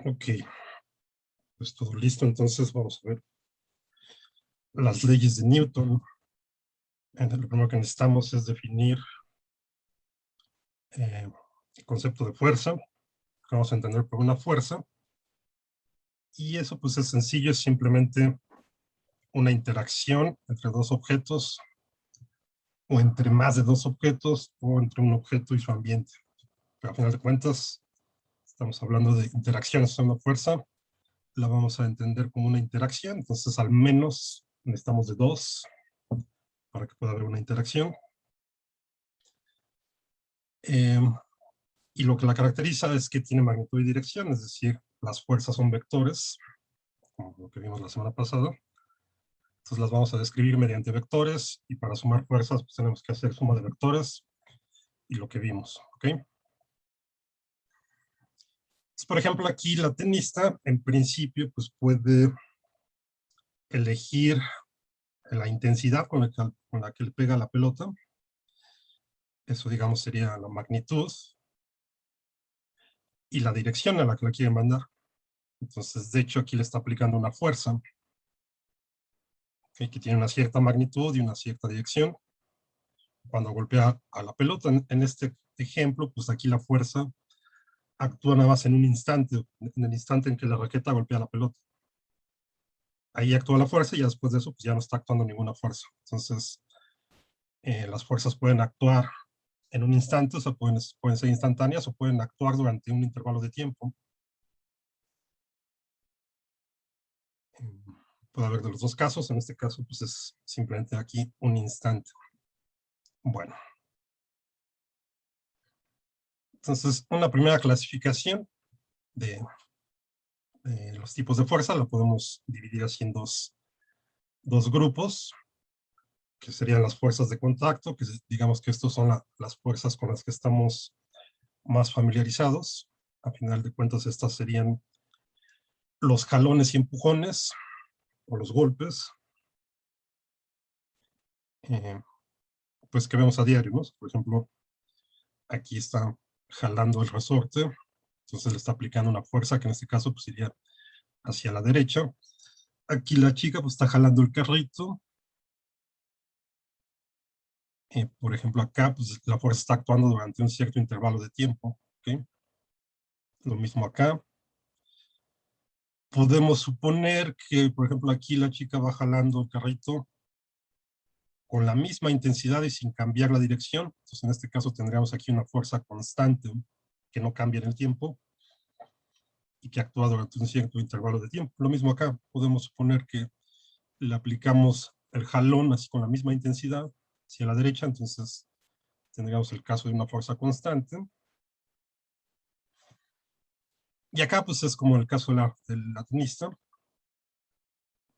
Ok, pues todo listo. Entonces vamos a ver las leyes de Newton. Lo primero que necesitamos es definir el concepto de fuerza, que vamos a entender por una fuerza. Y eso pues es sencillo, es simplemente una interacción entre dos objetos, o entre más de dos objetos, o entre un objeto y su ambiente. Pero a final de cuentas, estamos hablando de interacciones. Una fuerza la vamos a entender como una interacción, entonces al menos necesitamos de dos para que pueda haber una interacción. Y lo que la caracteriza es que tiene magnitud y dirección, es decir, las fuerzas son vectores, como lo que vimos la semana pasada. Entonces las vamos a describir mediante vectores, y para sumar fuerzas pues tenemos que hacer suma de vectores y lo que vimos, ¿ok? Entonces, por ejemplo, aquí la tenista, en principio, pues puede elegir la intensidad con la que le pega la pelota. Eso, digamos, sería la magnitud, y la dirección a la que la quiere mandar. Entonces, de hecho, aquí le está aplicando una fuerza que tiene una cierta magnitud y una cierta dirección. Cuando golpea a la pelota, en este ejemplo, pues aquí la fuerza actúa nada más en un instante, en el instante en que la raqueta golpea la pelota. Ahí actúa la fuerza, y después de eso pues ya no está actuando ninguna fuerza. Entonces, las fuerzas pueden actuar en un instante, o sea, pueden ser instantáneas, o pueden actuar durante un intervalo de tiempo. Puede haber de los dos casos. En este caso pues es simplemente aquí un instante. Bueno, entonces una primera clasificación de los tipos de fuerza la podemos dividir así en dos grupos, que serían las fuerzas de contacto, que digamos que estos son las fuerzas con las que estamos más familiarizados. A final de cuentas, estas serían los jalones y empujones, o los golpes, eh, pues que vemos a diario, ¿no? Por ejemplo, aquí está jalando el resorte, entonces le está aplicando una fuerza que en este caso pues iría hacia la derecha. Aquí la chica pues está jalando el carrito. Por ejemplo, acá pues la fuerza está actuando durante un cierto intervalo de tiempo, ¿ok? Lo mismo acá. Podemos suponer que, por ejemplo, aquí la chica va jalando el carrito con la misma intensidad y sin cambiar la dirección. Entonces, en este caso tendríamos aquí una fuerza constante que no cambia en el tiempo y que actúa durante un cierto intervalo de tiempo. Lo mismo acá, podemos suponer que le aplicamos el jalón así con la misma intensidad hacia la derecha, entonces tendríamos el caso de una fuerza constante. Y acá pues es como el caso del tenista.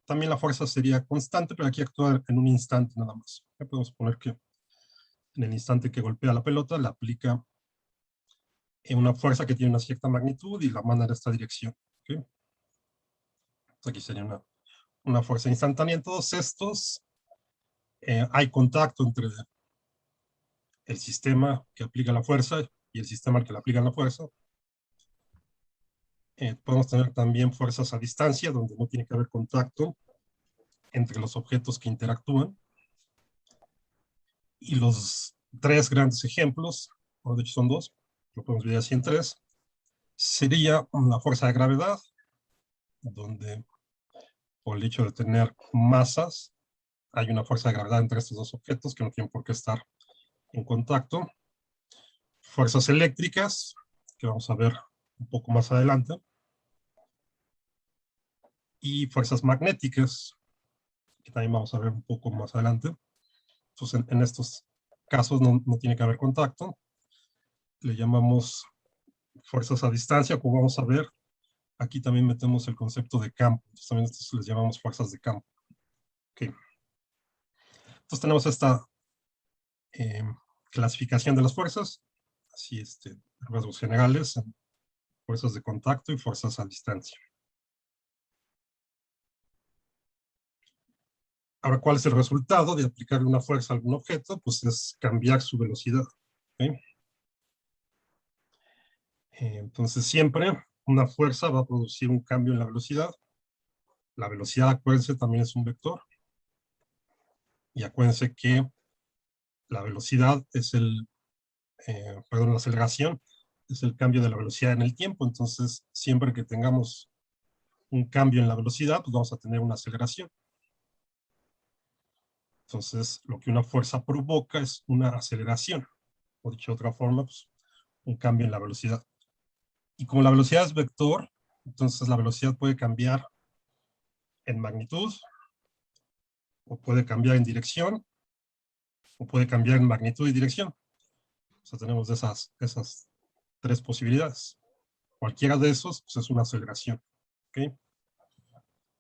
También la fuerza sería constante, pero aquí actúa en un instante nada más. Ya podemos poner que en el instante que golpea la pelota, le aplica una fuerza que tiene una cierta magnitud y la manda en esta dirección. ¿Okay? Entonces aquí sería una fuerza instantánea. En todos estos hay contacto entre el sistema que aplica la fuerza y el sistema al que le aplican la fuerza. Podemos tener también fuerzas a distancia, donde no tiene que haber contacto entre los objetos que interactúan. Y los tres grandes ejemplos, o de hecho son dos, lo podemos dividir así en tres, sería la fuerza de gravedad, donde por el hecho de tener masas, hay una fuerza de gravedad entre estos dos objetos que no tienen por qué estar en contacto. Fuerzas eléctricas, que vamos a ver un poco más adelante. Y fuerzas magnéticas, que también vamos a ver un poco más adelante. Entonces, en estos casos no tiene que haber contacto. Le llamamos fuerzas a distancia, como vamos a ver. Aquí también metemos el concepto de campo. Entonces, también estos les llamamos fuerzas de campo. Okay. Entonces, tenemos esta clasificación de las fuerzas. Así, rasgos generales, fuerzas de contacto y fuerzas a distancia. Ahora, ¿cuál es el resultado de aplicarle una fuerza a algún objeto? Pues es cambiar su velocidad. ¿Okay? Entonces, siempre una fuerza va a producir un cambio en la velocidad. La velocidad, acuérdense, también es un vector. Y acuérdense que la velocidad es la aceleración es el cambio de la velocidad en el tiempo. Entonces, siempre que tengamos un cambio en la velocidad, pues vamos a tener una aceleración. Entonces, lo que una fuerza provoca es una aceleración. O dicho de otra forma, pues, un cambio en la velocidad. Y como la velocidad es vector, entonces la velocidad puede cambiar en magnitud, o puede cambiar en dirección, o puede cambiar en magnitud y dirección. O sea, tenemos esas tres posibilidades. Cualquiera de esos pues, es una aceleración. ¿Okay?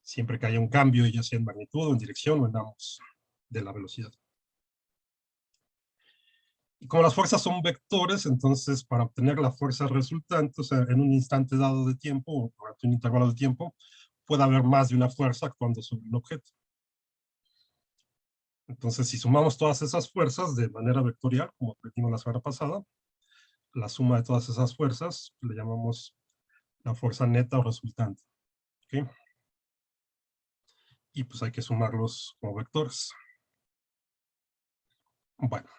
Siempre que haya un cambio, ya sea en magnitud o en dirección o en ambos de la velocidad. Y como las fuerzas son vectores, entonces para obtener la fuerza resultante, o sea, en un instante dado de tiempo o durante un intervalo de tiempo, puede haber más de una fuerza actuando sobre un objeto. Entonces, si sumamos todas esas fuerzas de manera vectorial, como aprendimos la semana pasada, la suma de todas esas fuerzas le llamamos la fuerza neta o resultante. ¿Okay? Y pues hay que sumarlos como vectores. Bueno.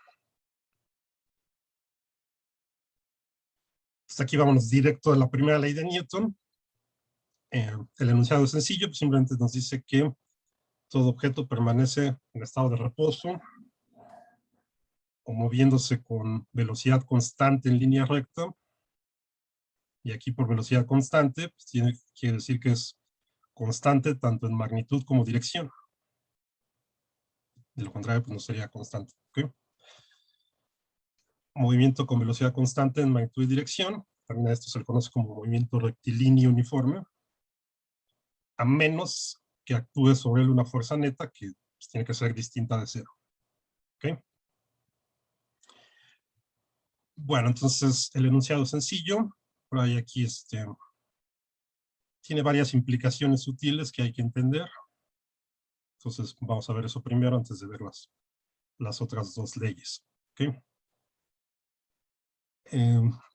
Hasta aquí vámonos directo a la primera ley de Newton. El enunciado es sencillo, pues simplemente nos dice que todo objeto permanece en estado de reposo o moviéndose con velocidad constante en línea recta. Y aquí por velocidad constante, pues quiere decir que es constante tanto en magnitud como dirección. De lo contrario, pues no sería constante. ¿Okay? Movimiento con velocidad constante en magnitud y dirección. También a esto se le conoce como movimiento rectilíneo uniforme. A menos que actúe sobre él una fuerza neta que pues, tiene que ser distinta de cero. ¿Okay? Bueno, entonces el enunciado es sencillo. Por ahí aquí tiene varias implicaciones sutiles que hay que entender. Entonces vamos a ver eso primero antes de ver las otras dos leyes. ¿Okay?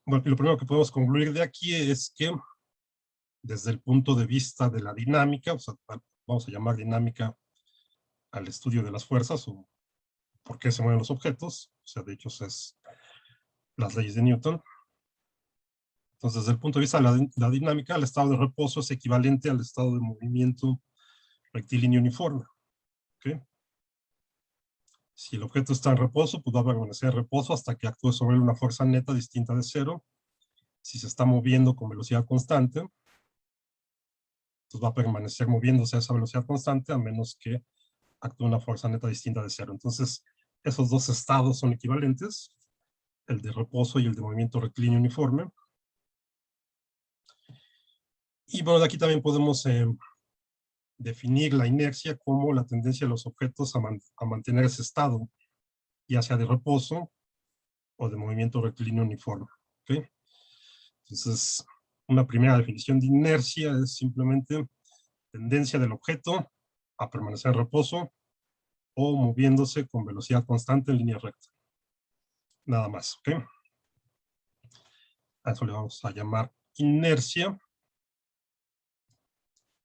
Bueno, y lo primero que podemos concluir de aquí es que desde el punto de vista de la dinámica, o sea, vamos a llamar dinámica al estudio de las fuerzas o por qué se mueven los objetos, o sea, de hecho es las leyes de Newton. Entonces, desde el punto de vista de la dinámica, el estado de reposo es equivalente al estado de movimiento rectilíneo uniforme. ¿Okay? Si el objeto está en reposo, pues va a permanecer en reposo hasta que actúe sobre él una fuerza neta distinta de cero. Si se está moviendo con velocidad constante, pues va a permanecer moviéndose a esa velocidad constante a menos que actúe una fuerza neta distinta de cero. Entonces, esos dos estados son equivalentes, el de reposo y el de movimiento rectilíneo uniforme. Y bueno, de aquí también podemos definir la inercia como la tendencia de los objetos a mantener ese estado, ya sea de reposo o de movimiento rectilíneo uniforme. ¿Okay? Entonces, una primera definición de inercia es simplemente tendencia del objeto a permanecer en reposo o moviéndose con velocidad constante en línea recta. Nada más. ¿Okay? A eso le vamos a llamar inercia.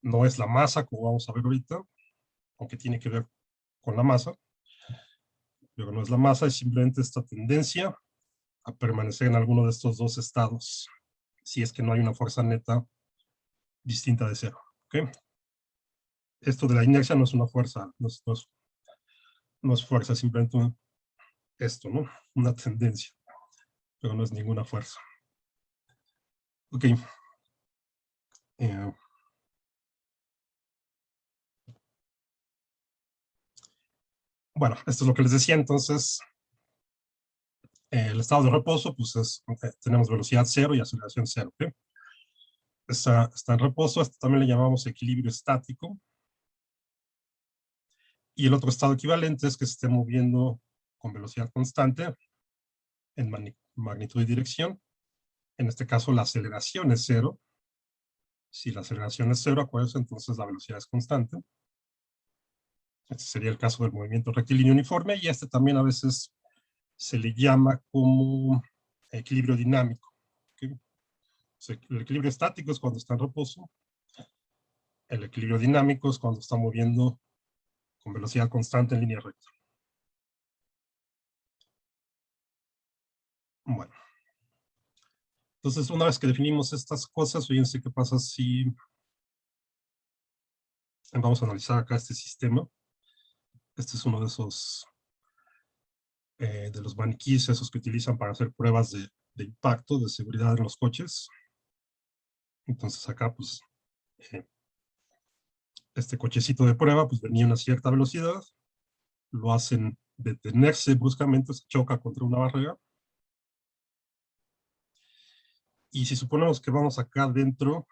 No es la masa, como vamos a ver ahorita, aunque tiene que ver con la masa, pero no es la masa, es simplemente esta tendencia a permanecer en alguno de estos dos estados, si es que no hay una fuerza neta distinta de cero. ¿Okay? Esto de la inercia no es una fuerza, no es fuerza, es simplemente esto, ¿no? Una tendencia, pero no es ninguna fuerza. Ok. Eh, bueno, esto es lo que les decía, entonces, el estado de reposo, pues tenemos velocidad cero y aceleración cero. ¿Okay? Está en reposo, esto también le llamamos equilibrio estático. Y el otro estado equivalente es que se esté moviendo con velocidad constante en magnitud y dirección. En este caso, la aceleración es cero. Si la aceleración es cero, acuérdense, entonces la velocidad es constante. Este sería el caso del movimiento rectilíneo uniforme, y este también a veces se le llama como equilibrio dinámico. ¿Okay? El equilibrio estático es cuando está en reposo. El equilibrio dinámico es cuando está moviendo con velocidad constante en línea recta. Bueno. Entonces, una vez que definimos estas cosas, fíjense qué pasa si vamos a analizar acá este sistema. Este es uno de esos, de los maniquíes, esos que utilizan para hacer pruebas de impacto, de seguridad en los coches. Entonces acá, pues, este cochecito de prueba, pues venía a una cierta velocidad, lo hacen detenerse bruscamente, se choca contra una barrera. Y si suponemos que vamos acá adentro,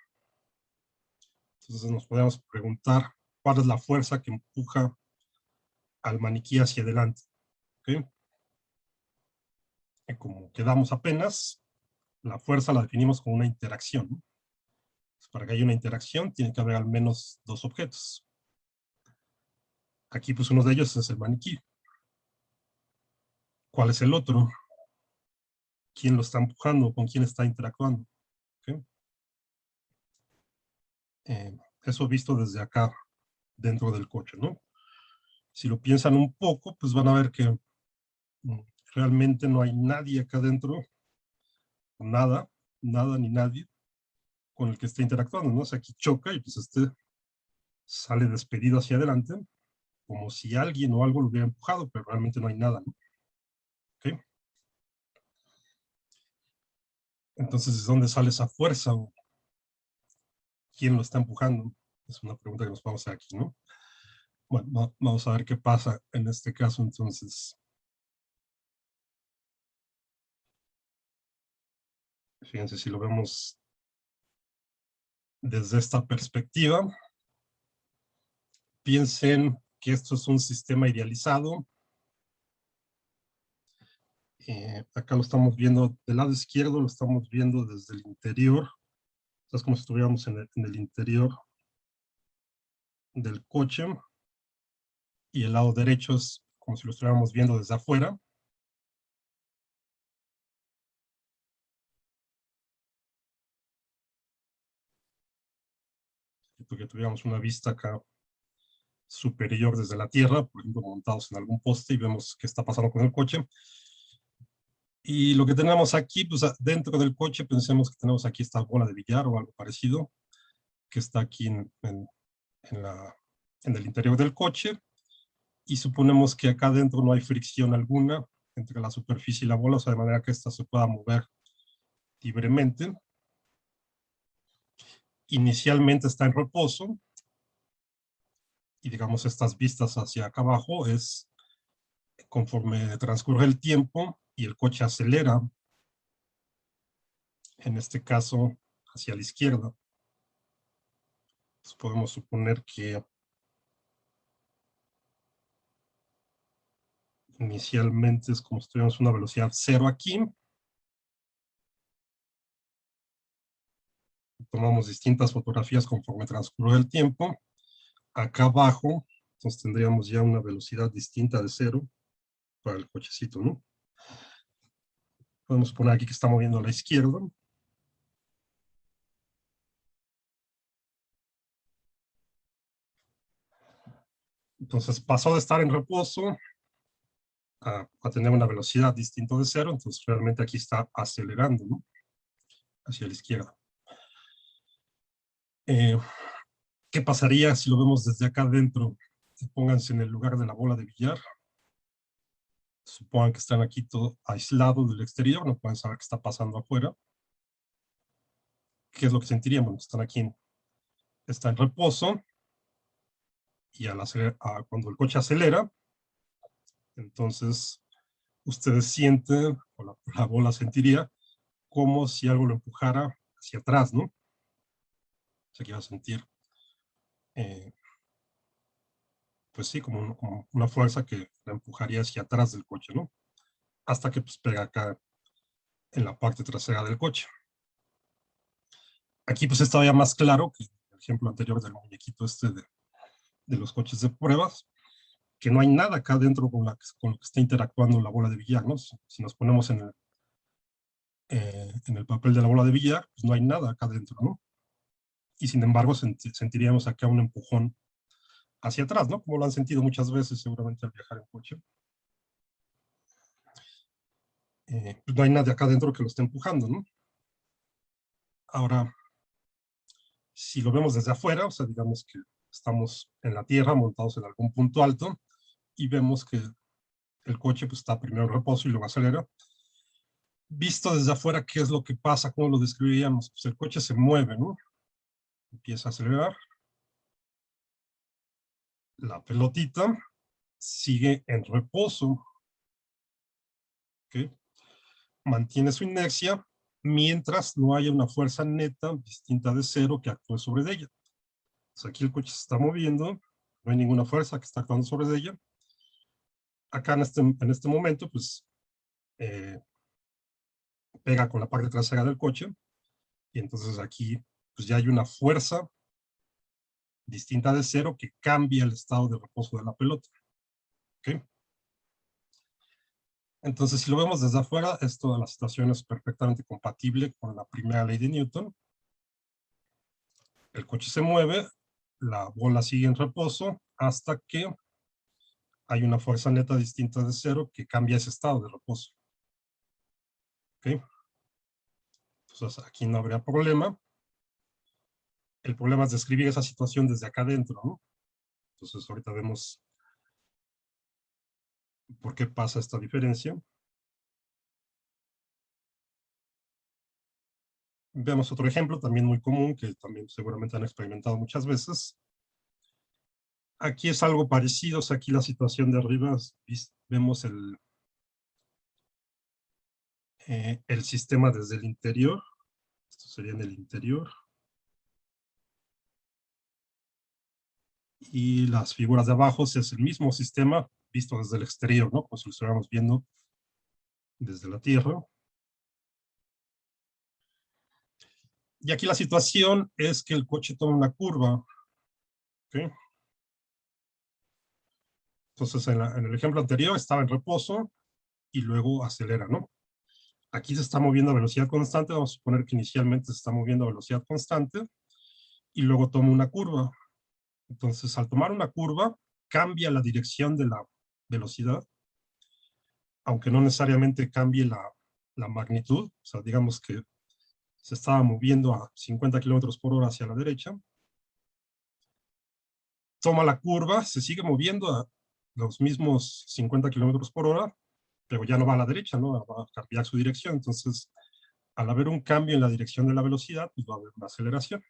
entonces nos podemos preguntar cuál es la fuerza que empuja al maniquí hacia adelante. ¿Okay? Y como quedamos apenas, la fuerza la definimos como una interacción, ¿no? Para que haya una interacción, tiene que haber al menos dos objetos. Aquí, pues, uno de ellos es el maniquí. ¿Cuál es el otro? ¿Quién lo está empujando? ¿Con quién está interactuando? ¿Okay? Eso visto desde acá, dentro del coche, ¿no? Si lo piensan un poco, pues van a ver que realmente no hay nadie acá dentro, nada ni nadie con el que esté interactuando, ¿no? O sea, aquí choca y pues sale despedido hacia adelante, como si alguien o algo lo hubiera empujado, pero realmente no hay nada, ¿no? ¿Okay? Entonces, ¿de dónde sale esa fuerza? ¿O quién lo está empujando? Es una pregunta que nos vamos a hacer aquí, ¿no? Bueno, vamos a ver qué pasa en este caso, entonces. Fíjense, si lo vemos desde esta perspectiva, piensen que esto es un sistema idealizado. Acá lo estamos viendo del lado izquierdo, lo estamos viendo desde el interior. Es como si estuviéramos en el interior del coche. Y el lado derecho es como si lo estuviéramos viendo desde afuera. Que tuviéramos una vista acá superior desde la tierra, por ejemplo, montados en algún poste y vemos qué está pasando con el coche. Y lo que tenemos aquí, pues dentro del coche, pensemos que tenemos aquí esta bola de billar o algo parecido, que está aquí en el interior del coche, y suponemos que acá dentro no hay fricción alguna entre la superficie y la bola, o sea, de manera que esta se pueda mover libremente. Inicialmente está en reposo, y digamos estas vistas hacia acá abajo es conforme transcurre el tiempo y el coche acelera, en este caso hacia la izquierda. Entonces podemos suponer que inicialmente es como si tuviéramos una velocidad cero aquí. Tomamos distintas fotografías conforme transcurre el tiempo. Acá abajo, entonces tendríamos ya una velocidad distinta de cero para el cochecito, ¿no? Podemos poner aquí que está moviendo a la izquierda. Entonces pasó de estar en reposo a tener una velocidad distinta de cero, entonces realmente aquí está acelerando, ¿no? Hacia la izquierda. ¿Qué pasaría si lo vemos desde acá adentro? Pónganse en el lugar de la bola de billar. Supongan que están aquí todo aislados del exterior, no pueden saber qué está pasando afuera. ¿Qué es lo que sentirían? Bueno, están aquí, está en reposo, y cuando el coche acelera, entonces ustedes sienten, o la bola sentiría, como si algo lo empujara hacia atrás, ¿no? O sea, que va a sentir, pues sí, como una fuerza que la empujaría hacia atrás del coche, ¿no? Hasta que pues pega acá en la parte trasera del coche. Aquí pues es todavía más claro que el ejemplo anterior del muñequito de los coches de pruebas, que no hay nada acá dentro con lo que está interactuando la bola de billar, ¿no? Si nos ponemos en el papel de la bola de billar, pues no hay nada acá adentro, ¿no? Y sin embargo sentiríamos acá un empujón hacia atrás, ¿no? Como lo han sentido muchas veces seguramente al viajar en coche. Pues no hay nada acá adentro que lo esté empujando, ¿no? Ahora, si lo vemos desde afuera, o sea, digamos que estamos en la tierra montados en algún punto alto y vemos que el coche pues está primero en reposo y luego acelera. Visto desde afuera, ¿qué es lo que pasa? ¿Cómo lo describiríamos? Pues el coche se mueve, ¿no? Empieza a acelerar. La pelotita sigue en reposo, ¿ok? Mantiene su inercia mientras no haya una fuerza neta distinta de cero que actúe sobre ella. Entonces aquí el coche se está moviendo, no hay ninguna fuerza que está actuando sobre ella. Acá en este momento, pues, pega con la parte trasera del coche, y entonces aquí, pues ya hay una fuerza distinta de cero que cambia el estado de reposo de la pelota. ¿Ok? Entonces, si lo vemos desde afuera, esto de la situación es perfectamente compatible con la primera ley de Newton. El coche se mueve, la bola sigue en reposo hasta que hay una fuerza neta distinta de cero que cambia ese estado de reposo. ¿Ok? Entonces, aquí no habría problema. El problema es describir esa situación desde acá adentro, ¿no? Entonces, ahorita vemos por qué pasa esta diferencia. Veamos otro ejemplo también muy común que también seguramente han experimentado muchas veces. Aquí es algo parecido, o sea, aquí la situación de arriba, vemos el sistema desde el interior. Esto sería en el interior. Y las figuras de abajo es el mismo sistema visto desde el exterior, ¿no? Como si lo estuviéramos viendo desde la Tierra. Y aquí la situación es que el coche toma una curva. ¿Ok? Entonces, en el ejemplo anterior estaba en reposo y luego acelera, ¿no? Aquí se está moviendo a velocidad constante, vamos a suponer que inicialmente se está moviendo a velocidad constante y luego toma una curva. Entonces, al tomar una curva, cambia la dirección de la velocidad, aunque no necesariamente cambie la magnitud. O sea, digamos que se estaba moviendo a 50 kilómetros por hora hacia la derecha, toma la curva, se sigue moviendo a los mismos 50 kilómetros por hora, pero ya no va a la derecha, ¿no? Va a cambiar su dirección. Entonces, al haber un cambio en la dirección de la velocidad, pues va a haber una aceleración.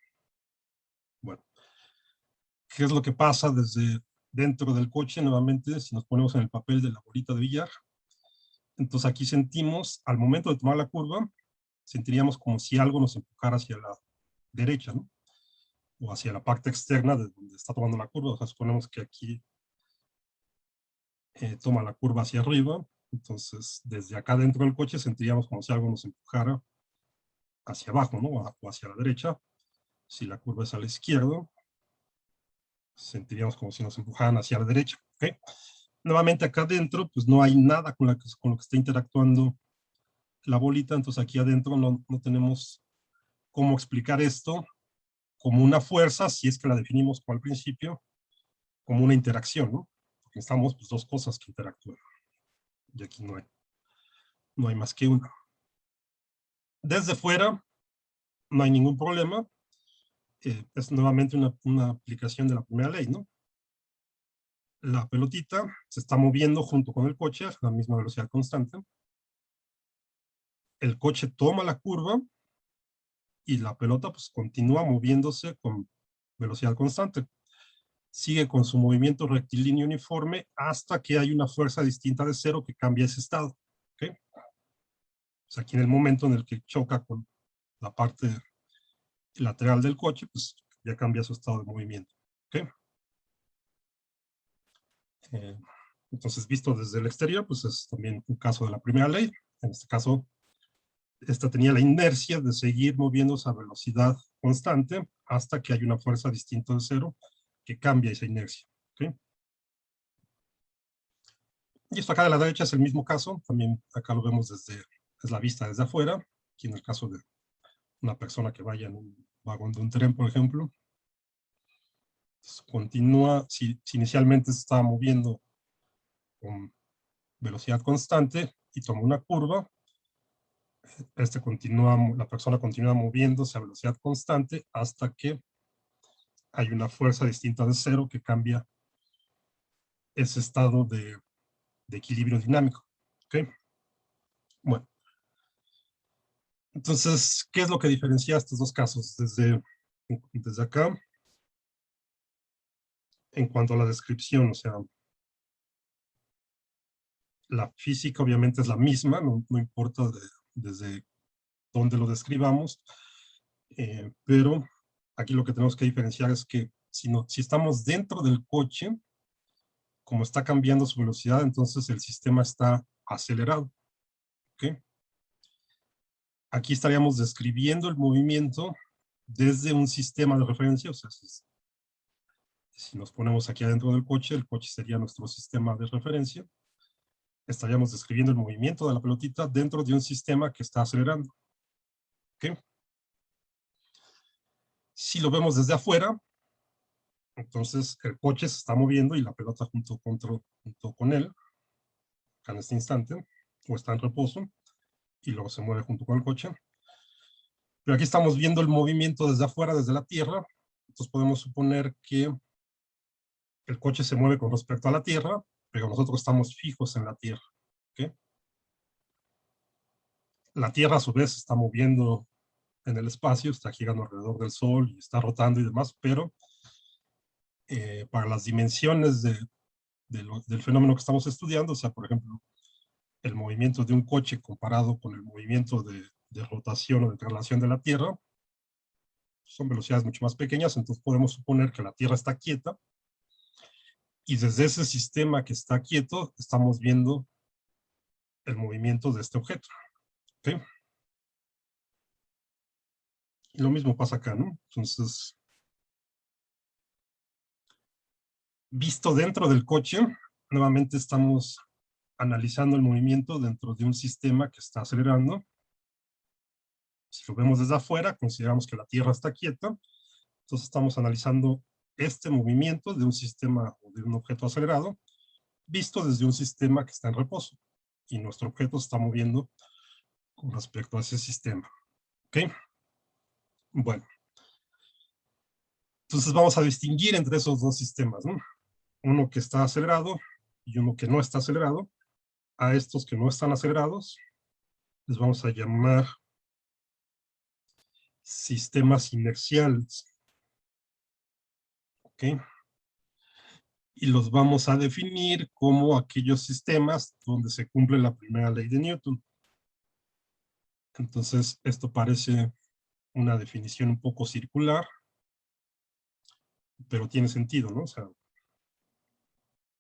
Bueno, ¿qué es lo que pasa desde dentro del coche? Nuevamente, si nos ponemos en el papel de la bolita de billar, entonces aquí sentimos, al momento de tomar la curva, sentiríamos como si algo nos empujara hacia la derecha, ¿no? O hacia la parte externa de donde está tomando la curva. O sea, suponemos que aquí toma la curva hacia arriba, entonces desde acá dentro del coche sentiríamos como si algo nos empujara hacia abajo, ¿no? O hacia la derecha. Si la curva es a la izquierda, sentiríamos como si nos empujaran hacia la derecha. ¿Okay? Nuevamente acá adentro, pues no hay nada con lo que está interactuando la bolita, entonces aquí adentro no tenemos cómo explicar esto como una fuerza, si es que la definimos como al principio, como una interacción, ¿no? Porque necesitamos pues, dos cosas que interactúen. Y aquí no hay más que una. Desde fuera no hay ningún problema. Es nuevamente una aplicación de la primera ley, ¿no? La pelotita se está moviendo junto con el coche a la misma velocidad constante. El coche toma la curva y la pelota pues continúa moviéndose con velocidad constante. Sigue con su movimiento rectilíneo uniforme hasta que hay una fuerza distinta de cero que cambia ese estado. ¿Okay? O sea, aquí en el momento en el que choca con la parte lateral del coche, pues ya cambia su estado de movimiento. ¿Okay? Eh, entonces, visto desde el exterior, pues es también un caso de la primera ley. En este caso, esta tenía la inercia de seguir moviéndose a velocidad constante hasta que hay una fuerza distinta de cero que cambia esa inercia. ¿Okay? Y esto acá de la derecha es el mismo caso, también acá lo vemos desde, es la vista desde afuera. aquí en el caso de una persona que vaya en un vagón de un tren, por ejemplo. Entonces, continúa, si inicialmente se estaba moviendo con velocidad constante y toma una curva, la persona continúa moviéndose a velocidad constante hasta que hay una fuerza distinta de cero que cambia ese estado de equilibrio dinámico. ¿Okay? Bueno, entonces, ¿qué es lo que diferencia estos dos casos? Desde acá, en cuanto a la descripción, o sea, la física obviamente es la misma, no importa desde dónde lo describamos, pero aquí lo que tenemos que diferenciar es que si estamos dentro del coche, como está cambiando su velocidad, entonces el sistema está acelerado. ¿Okay? Aquí estaríamos describiendo el movimiento desde un sistema de referencia, o sea, si nos ponemos aquí adentro del coche, el coche sería nuestro sistema de referencia. Estaríamos describiendo el movimiento de la pelotita dentro de un sistema que está acelerando. ¿Okay? Si lo vemos desde afuera, entonces el coche se está moviendo y la pelota junto con él, en este instante, o está en reposo, y luego se mueve junto con el coche. Pero aquí estamos viendo el movimiento desde afuera, desde la Tierra. Entonces podemos suponer que el coche se mueve con respecto a la Tierra, pero nosotros estamos fijos en la Tierra. ¿Okay? La Tierra a su vez se está moviendo en el espacio, está girando alrededor del Sol y está rotando y demás, pero para las dimensiones del fenómeno que estamos estudiando, o sea, por ejemplo, el movimiento de un coche comparado con el movimiento de rotación o de traslación de la Tierra, son velocidades mucho más pequeñas, entonces podemos suponer que la Tierra está quieta, y desde ese sistema que está quieto, estamos viendo el movimiento de este objeto. ¿Okay? Y lo mismo pasa acá, ¿no? Entonces, visto dentro del coche, nuevamente estamos analizando el movimiento dentro de un sistema que está acelerando. Si lo vemos desde afuera, consideramos que la Tierra está quieta, entonces estamos analizando este movimiento de un sistema o de un objeto acelerado, visto desde un sistema que está en reposo, y nuestro objeto se está moviendo con respecto a ese sistema. ¿Ok? Bueno, entonces vamos a distinguir entre esos dos sistemas, ¿no? Uno que está acelerado y uno que no está acelerado. A estos que no están acelerados les vamos a llamar sistemas inerciales. ¿Ok? Y los vamos a definir como aquellos sistemas donde se cumple la primera ley de Newton. Entonces, esto parece una definición un poco circular, pero tiene sentido, ¿no? O sea,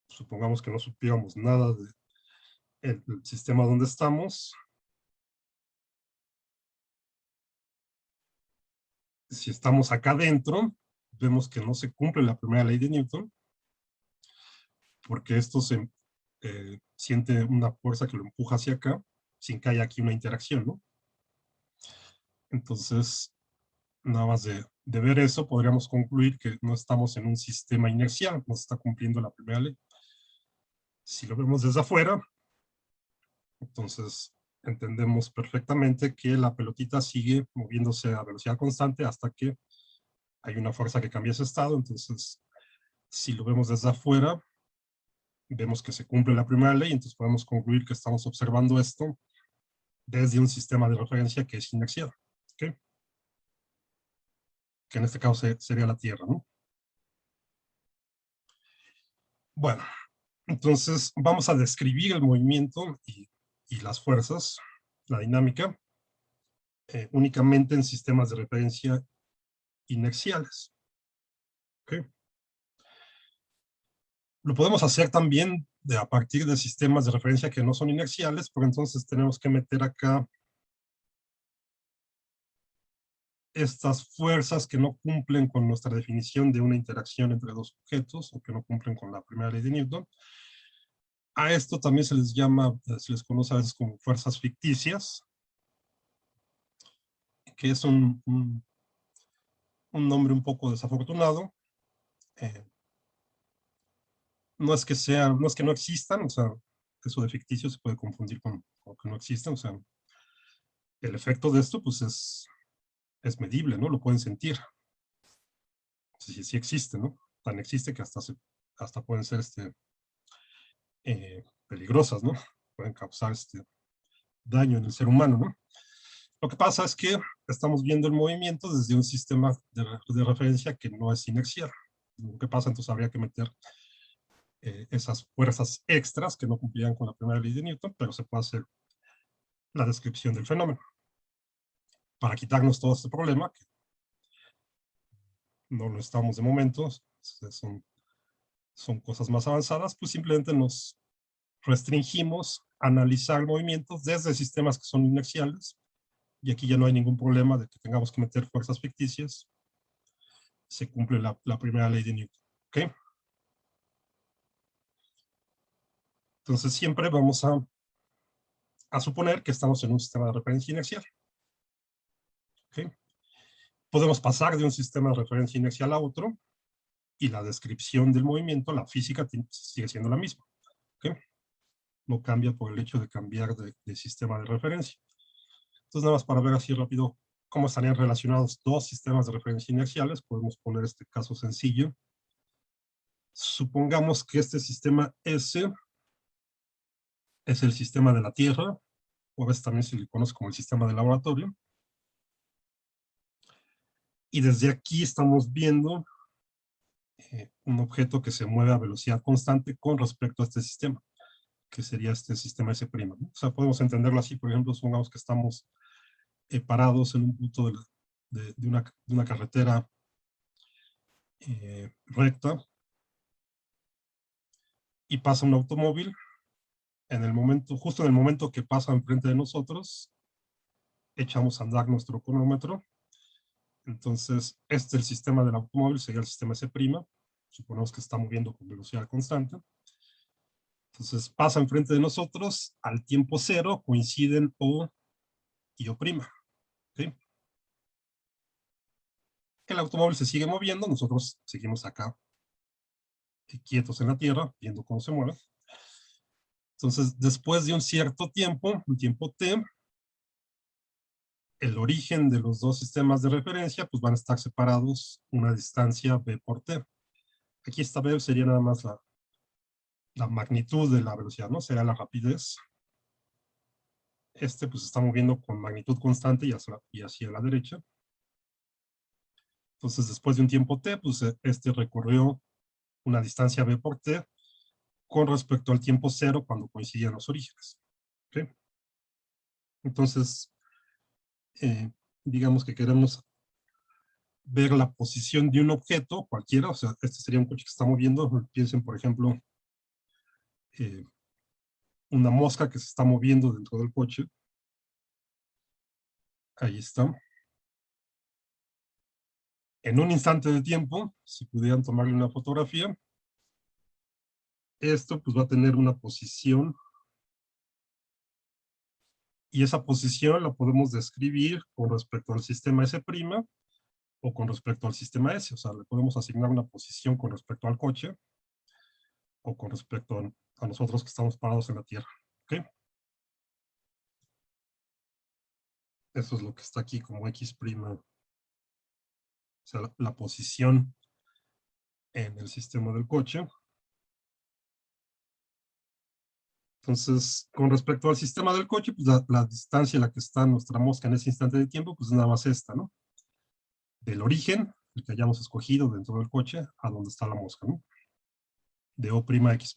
supongamos que no supiéramos nada del sistema donde estamos. Si estamos acá adentro, vemos que no se cumple la primera ley de Newton, porque esto siente una fuerza que lo empuja hacia acá, sin que haya aquí una interacción, ¿no? Entonces, nada más de ver eso, podríamos concluir que no estamos en un sistema inercial, no se está cumpliendo la primera ley. Si lo vemos desde afuera, entonces entendemos perfectamente que la pelotita sigue moviéndose a velocidad constante hasta que hay una fuerza que cambia ese estado. Entonces, si lo vemos desde afuera, vemos que se cumple la primera ley, entonces podemos concluir que estamos observando esto desde un sistema de referencia que es inercial, ¿okay? Que en este caso sería la Tierra, ¿no? Bueno, entonces vamos a describir el movimiento y las fuerzas, la dinámica, únicamente en sistemas de referencia inerciales. ¿Okay? Lo podemos hacer también a partir de sistemas de referencia que no son inerciales, pero entonces tenemos que meter acá estas fuerzas que no cumplen con nuestra definición de una interacción entre dos objetos, o que no cumplen con la primera ley de Newton. A esto también se les llama, se les conoce a veces como fuerzas ficticias. que es un nombre un poco desafortunado. No es que no existan, o sea, eso de ficticio se puede confundir con que no existen, o sea, el efecto de esto, pues es medible, ¿no? Lo pueden sentir. Sí, sí existe, ¿no? Tan existe que hasta pueden ser peligrosas, ¿no? Pueden causar daño en el ser humano, ¿no? Lo que pasa es que estamos viendo el movimiento desde un sistema de referencia que no es inercial. Lo que pasa, entonces habría que meter esas fuerzas extras que no cumplían con la primera ley de Newton, pero se puede hacer la descripción del fenómeno. Para quitarnos todo este problema, que no lo estamos de momento, son cosas más avanzadas, pues simplemente nos restringimos a analizar movimientos desde sistemas que son inerciales, y aquí ya no hay ningún problema de que tengamos que meter fuerzas ficticias. Se cumple la primera ley de Newton. ¿Okay? Entonces siempre vamos a suponer que estamos en un sistema de referencia inercial. ¿Okay? Podemos pasar de un sistema de referencia inercial a otro, y la descripción del movimiento, la física, sigue siendo la misma. ¿Okay? No cambia por el hecho de cambiar de sistema de referencia. Entonces, nada más para ver así rápido cómo estarían relacionados dos sistemas de referencia inerciales, podemos poner este caso sencillo. Supongamos que este sistema S es el sistema de la Tierra, o a veces también se le conoce como el sistema de laboratorio. Y desde aquí estamos viendo un objeto que se mueve a velocidad constante con respecto a este sistema, que sería este sistema S', ¿no? O sea, podemos entenderlo así. Por ejemplo, supongamos que estamos parados en un punto de una carretera recta, y pasa un automóvil. Justo en el momento que pasa enfrente de nosotros, echamos a andar nuestro cronómetro. Entonces, el sistema del automóvil sería el sistema S'. Suponemos que está moviendo con velocidad constante. Entonces, pasa enfrente de nosotros, al tiempo cero coinciden O y O'. ¿Sí? El automóvil se sigue moviendo, nosotros seguimos acá quietos en la Tierra, viendo cómo se mueve. Entonces, después de un cierto tiempo, un tiempo t, el origen de los dos sistemas de referencia pues van a estar separados una distancia b por t. Aquí esta b sería nada más la magnitud de la velocidad, ¿no? Sería la rapidez. Pues se está moviendo con magnitud constante y hacia la derecha. Entonces, después de un tiempo t, pues recorrió una distancia b por t con respecto al tiempo cero cuando coincidían los orígenes. ¿Okay? Entonces, digamos que queremos ver la posición de un objeto cualquiera, o sea, este sería un coche que está moviendo. Piensen, por ejemplo, una mosca que se está moviendo dentro del coche. Ahí está. En un instante de tiempo, si pudieran tomarle una fotografía, esto pues va a tener una posición, y esa posición la podemos describir con respecto al sistema S' o con respecto al sistema S. O sea, le podemos asignar una posición con respecto al coche o con respecto a nosotros que estamos parados en la Tierra. ¿Okay? Eso es lo que está aquí como X', o sea, la posición en el sistema del coche. Entonces, con respecto al sistema del coche, pues la distancia en la que está nuestra mosca en ese instante de tiempo, pues nada más esta, ¿no? Del origen, el que hayamos escogido dentro del coche, a donde está la mosca, ¿no? De O', X'.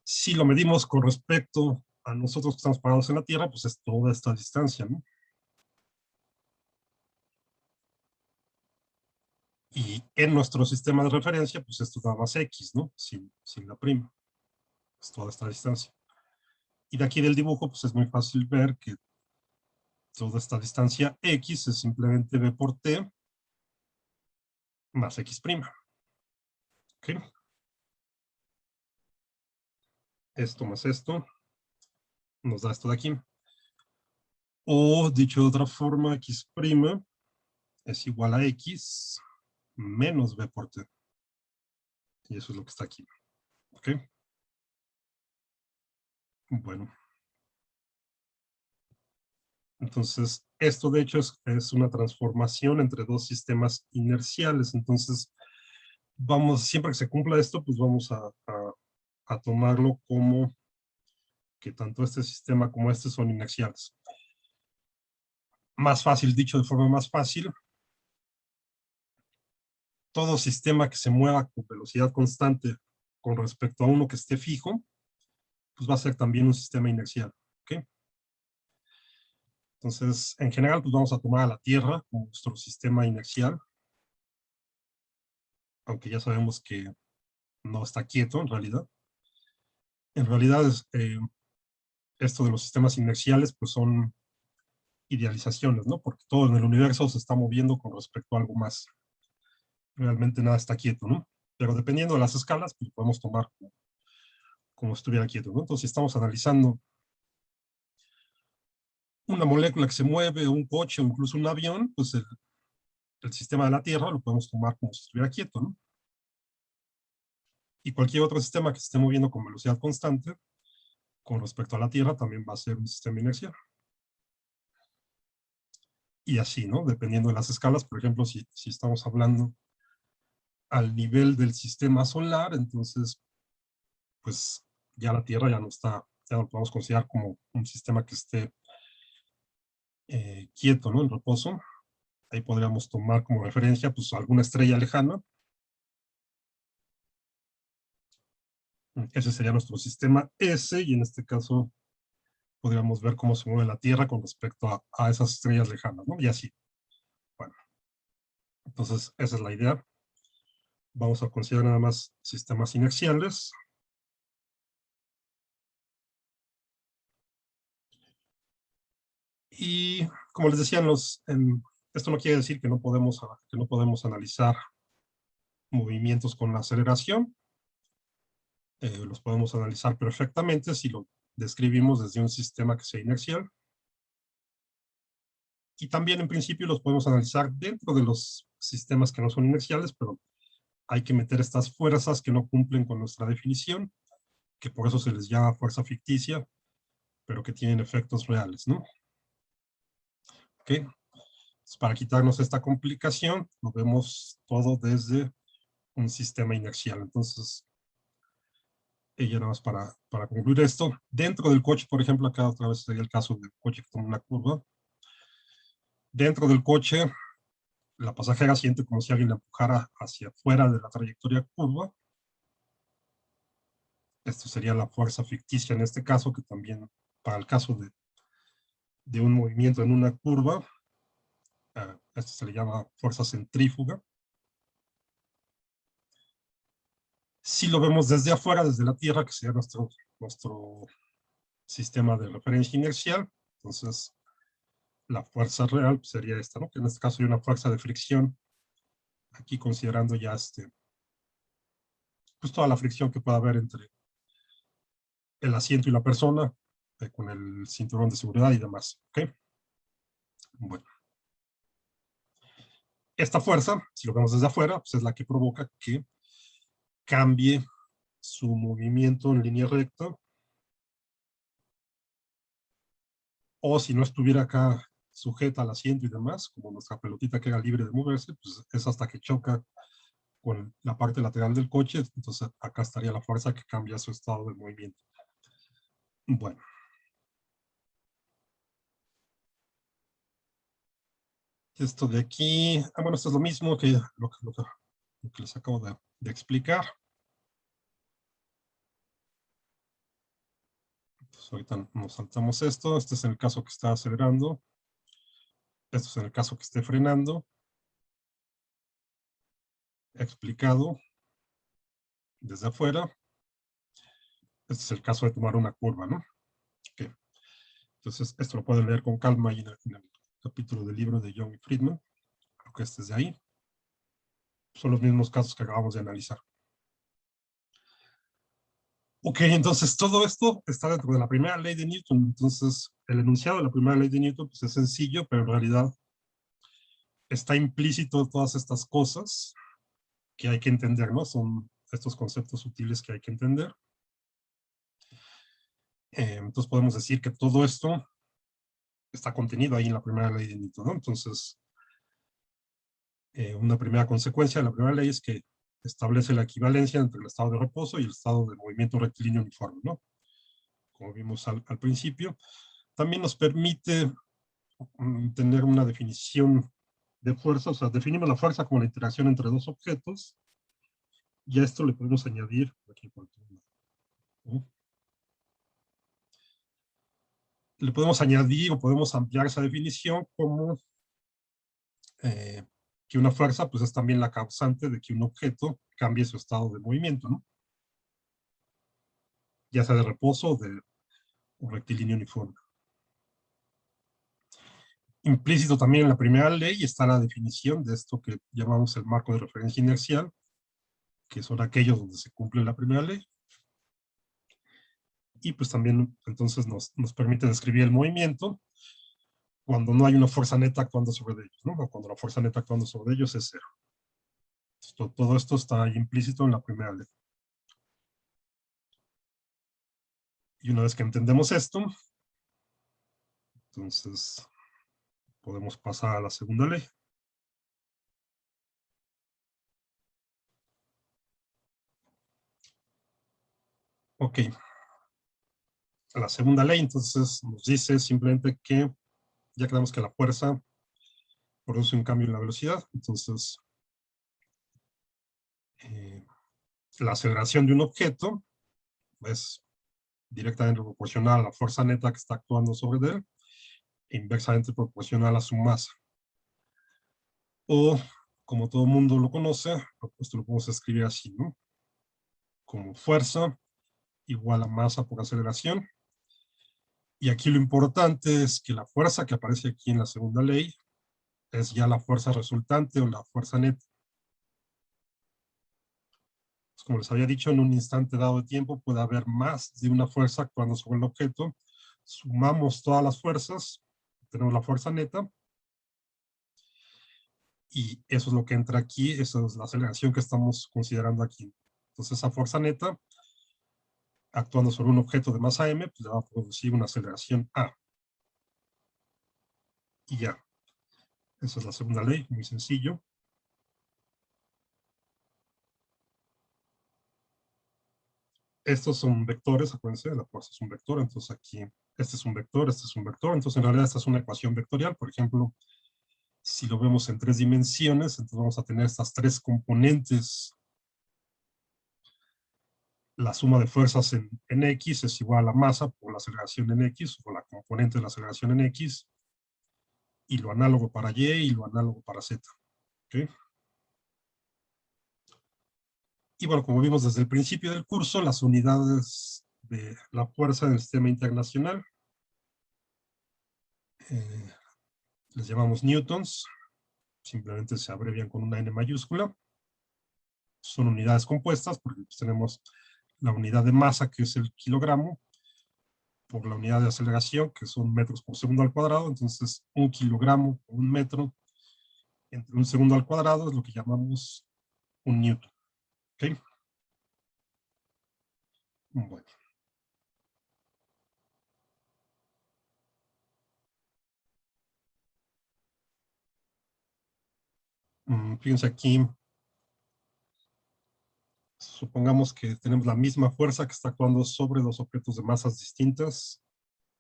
Si lo medimos con respecto a nosotros que estamos parados en la Tierra, pues es toda esta distancia, ¿no? Y en nuestro sistema de referencia, pues esto da más X, ¿no? Sin la prima. Es toda esta distancia. Y de aquí del dibujo, pues es muy fácil ver que toda esta distancia X es simplemente B por T más X'. ¿Okay? Esto más esto nos da esto de aquí. O, dicho de otra forma, x' es igual a x menos b por t. Y eso es lo que está aquí. ¿Ok? Bueno. Entonces, esto de hecho es una transformación entre dos sistemas inerciales. Entonces, siempre que se cumpla esto, pues vamos a tomarlo como que tanto este sistema como este son inerciales. Más fácil, dicho de forma más fácil, todo sistema que se mueva con velocidad constante con respecto a uno que esté fijo, pues va a ser también un sistema inercial. ¿Ok? Entonces, en general, pues vamos a tomar a la Tierra como nuestro sistema inercial, aunque ya sabemos que no está quieto en realidad. En realidad, esto de los sistemas inerciales, pues son idealizaciones, ¿no? Porque todo en el universo se está moviendo con respecto a algo más. Realmente nada está quieto, ¿no? Pero dependiendo de las escalas, pues podemos tomar como si estuviera quieto, ¿no? Entonces, si estamos analizando una molécula que se mueve, un coche o incluso un avión, pues el sistema de la Tierra lo podemos tomar como si estuviera quieto, ¿no? Y cualquier otro sistema que se esté moviendo con velocidad constante con respecto a la Tierra también va a ser un sistema inercial. Y así, ¿no? Dependiendo de las escalas, por ejemplo, si estamos hablando al nivel del sistema solar, entonces, pues ya la Tierra ya no está, ya no lo podemos considerar como un sistema que esté quieto, ¿no? En reposo. Ahí podríamos tomar como referencia, pues, alguna estrella lejana. Ese sería nuestro sistema S, y en este caso podríamos ver cómo se mueve la Tierra con respecto a esas estrellas lejanas, ¿no? Y así. Bueno, entonces esa es la idea. Vamos a considerar nada más sistemas inerciales. Y como les decía, esto no quiere decir que no podemos analizar movimientos con la aceleración. Los podemos analizar perfectamente si lo describimos desde un sistema que sea inercial. Y también en principio los podemos analizar dentro de los sistemas que no son inerciales, pero hay que meter estas fuerzas que no cumplen con nuestra definición, que por eso se les llama fuerza ficticia, pero que tienen efectos reales, ¿no? ¿Ok? Entonces, para quitarnos esta complicación, lo vemos todo desde un sistema inercial. Entonces, ya nada más para concluir esto, dentro del coche, por ejemplo, acá otra vez sería el caso del coche que toma una curva. Dentro del coche, la pasajera siente como si alguien la empujara hacia afuera de la trayectoria curva. Esto sería la fuerza ficticia en este caso, que también para el caso de un movimiento en una curva, esto se le llama fuerza centrífuga. Si lo vemos desde afuera, desde la Tierra, que sería nuestro sistema de referencia inercial, entonces la fuerza real sería esta, ¿no? Que en este caso hay una fuerza de fricción, aquí considerando ya pues toda la fricción que pueda haber entre el asiento y la persona, con el cinturón de seguridad y demás, ¿ok? Bueno, esta fuerza, si lo vemos desde afuera, pues es la que provoca que cambie su movimiento en línea recta, o si no estuviera acá sujeta al asiento y demás, como nuestra pelotita que era libre de moverse, pues es hasta que choca con la parte lateral del coche, entonces acá estaría la fuerza que cambia su estado de movimiento. Bueno. Esto de aquí, bueno, esto es lo mismo que lo que les acabo de explicar. Entonces ahorita nos saltamos esto. Este es en el caso que está acelerando. Esto es en el caso que esté frenando. Explicado desde afuera. Este es el caso de tomar una curva, ¿no? Okay. Entonces, esto lo pueden leer con calma ahí en el capítulo del libro de Young y Friedman. Creo que este es de ahí. Son los mismos casos que acabamos de analizar. Ok, entonces todo esto está dentro de la primera ley de Newton. Entonces, el enunciado de la primera ley de Newton pues, es sencillo, pero en realidad está implícito todas estas cosas que hay que entender, ¿no? Son estos conceptos sutiles que hay que entender. Entonces podemos decir que todo esto está contenido ahí en la primera ley de Newton, ¿no? Entonces, una primera consecuencia de la primera ley es que establece la equivalencia entre el estado de reposo y el estado de movimiento rectilíneo uniforme, ¿no? Como vimos al principio. También nos permite tener una definición de fuerza, o sea, definimos la fuerza como la interacción entre dos objetos, y a esto le podemos añadir, aquí, ¿no? Le podemos añadir o podemos ampliar esa definición como eh, que una fuerza pues es también la causante de que un objeto cambie su estado de movimiento, ¿no? Ya sea de reposo o de o rectilíneo uniforme. Implícito también en la primera ley está la definición de esto que llamamos el marco de referencia inercial, que son aquellos donde se cumple la primera ley. Y pues también entonces nos permite describir el movimiento cuando no hay una fuerza neta actuando sobre ellos, ¿no? O cuando la fuerza neta actuando sobre ellos es cero. Todo esto está implícito en la primera ley. Y una vez que entendemos esto, entonces podemos pasar a la segunda ley. Ok. La segunda ley entonces nos dice simplemente que ya creemos que la fuerza produce un cambio en la velocidad. Entonces, eh, la aceleración de un objeto es directamente proporcional a la fuerza neta que está actuando sobre él e inversamente proporcional a su masa. O, como todo mundo lo conoce, esto lo podemos escribir así, ¿no? Como fuerza igual a masa por aceleración. Y aquí lo importante es que la fuerza que aparece aquí en la segunda ley es ya la fuerza resultante o la fuerza neta. Pues como les había dicho, en un instante dado de tiempo puede haber más de una fuerza actuando sobre el objeto. Sumamos todas las fuerzas, tenemos la fuerza neta, y eso es lo que entra aquí, esa es la aceleración que estamos considerando aquí. Entonces esa fuerza neta, actuando sobre un objeto de masa m, pues le va a producir una aceleración a. Y ya, esa es la segunda ley, muy sencillo. Estos son vectores, acuérdense, la fuerza es un vector, entonces aquí este es un vector, este es un vector, entonces en realidad esta es una ecuación vectorial. Por ejemplo, si lo vemos en 3 dimensiones, entonces vamos a tener estas 3 componentes. La suma de fuerzas en X es igual a la masa por la aceleración en X, o la componente de la aceleración en X, y lo análogo para Y y lo análogo para Z. ¿Okay? Y bueno, como vimos desde el principio del curso, las unidades de la fuerza en el sistema internacional eh, les llamamos newtons, simplemente se abrevian con una N mayúscula. Son unidades compuestas porque pues, tenemos la unidad de masa, que es el kilogramo, por la unidad de aceleración, que son metros por segundo al cuadrado. Entonces, un kilogramo o un metro entre un segundo al cuadrado es lo que llamamos un newton. ¿Okay? Bueno. Fíjense aquí, supongamos que tenemos la misma fuerza que está actuando sobre dos objetos de masas distintas,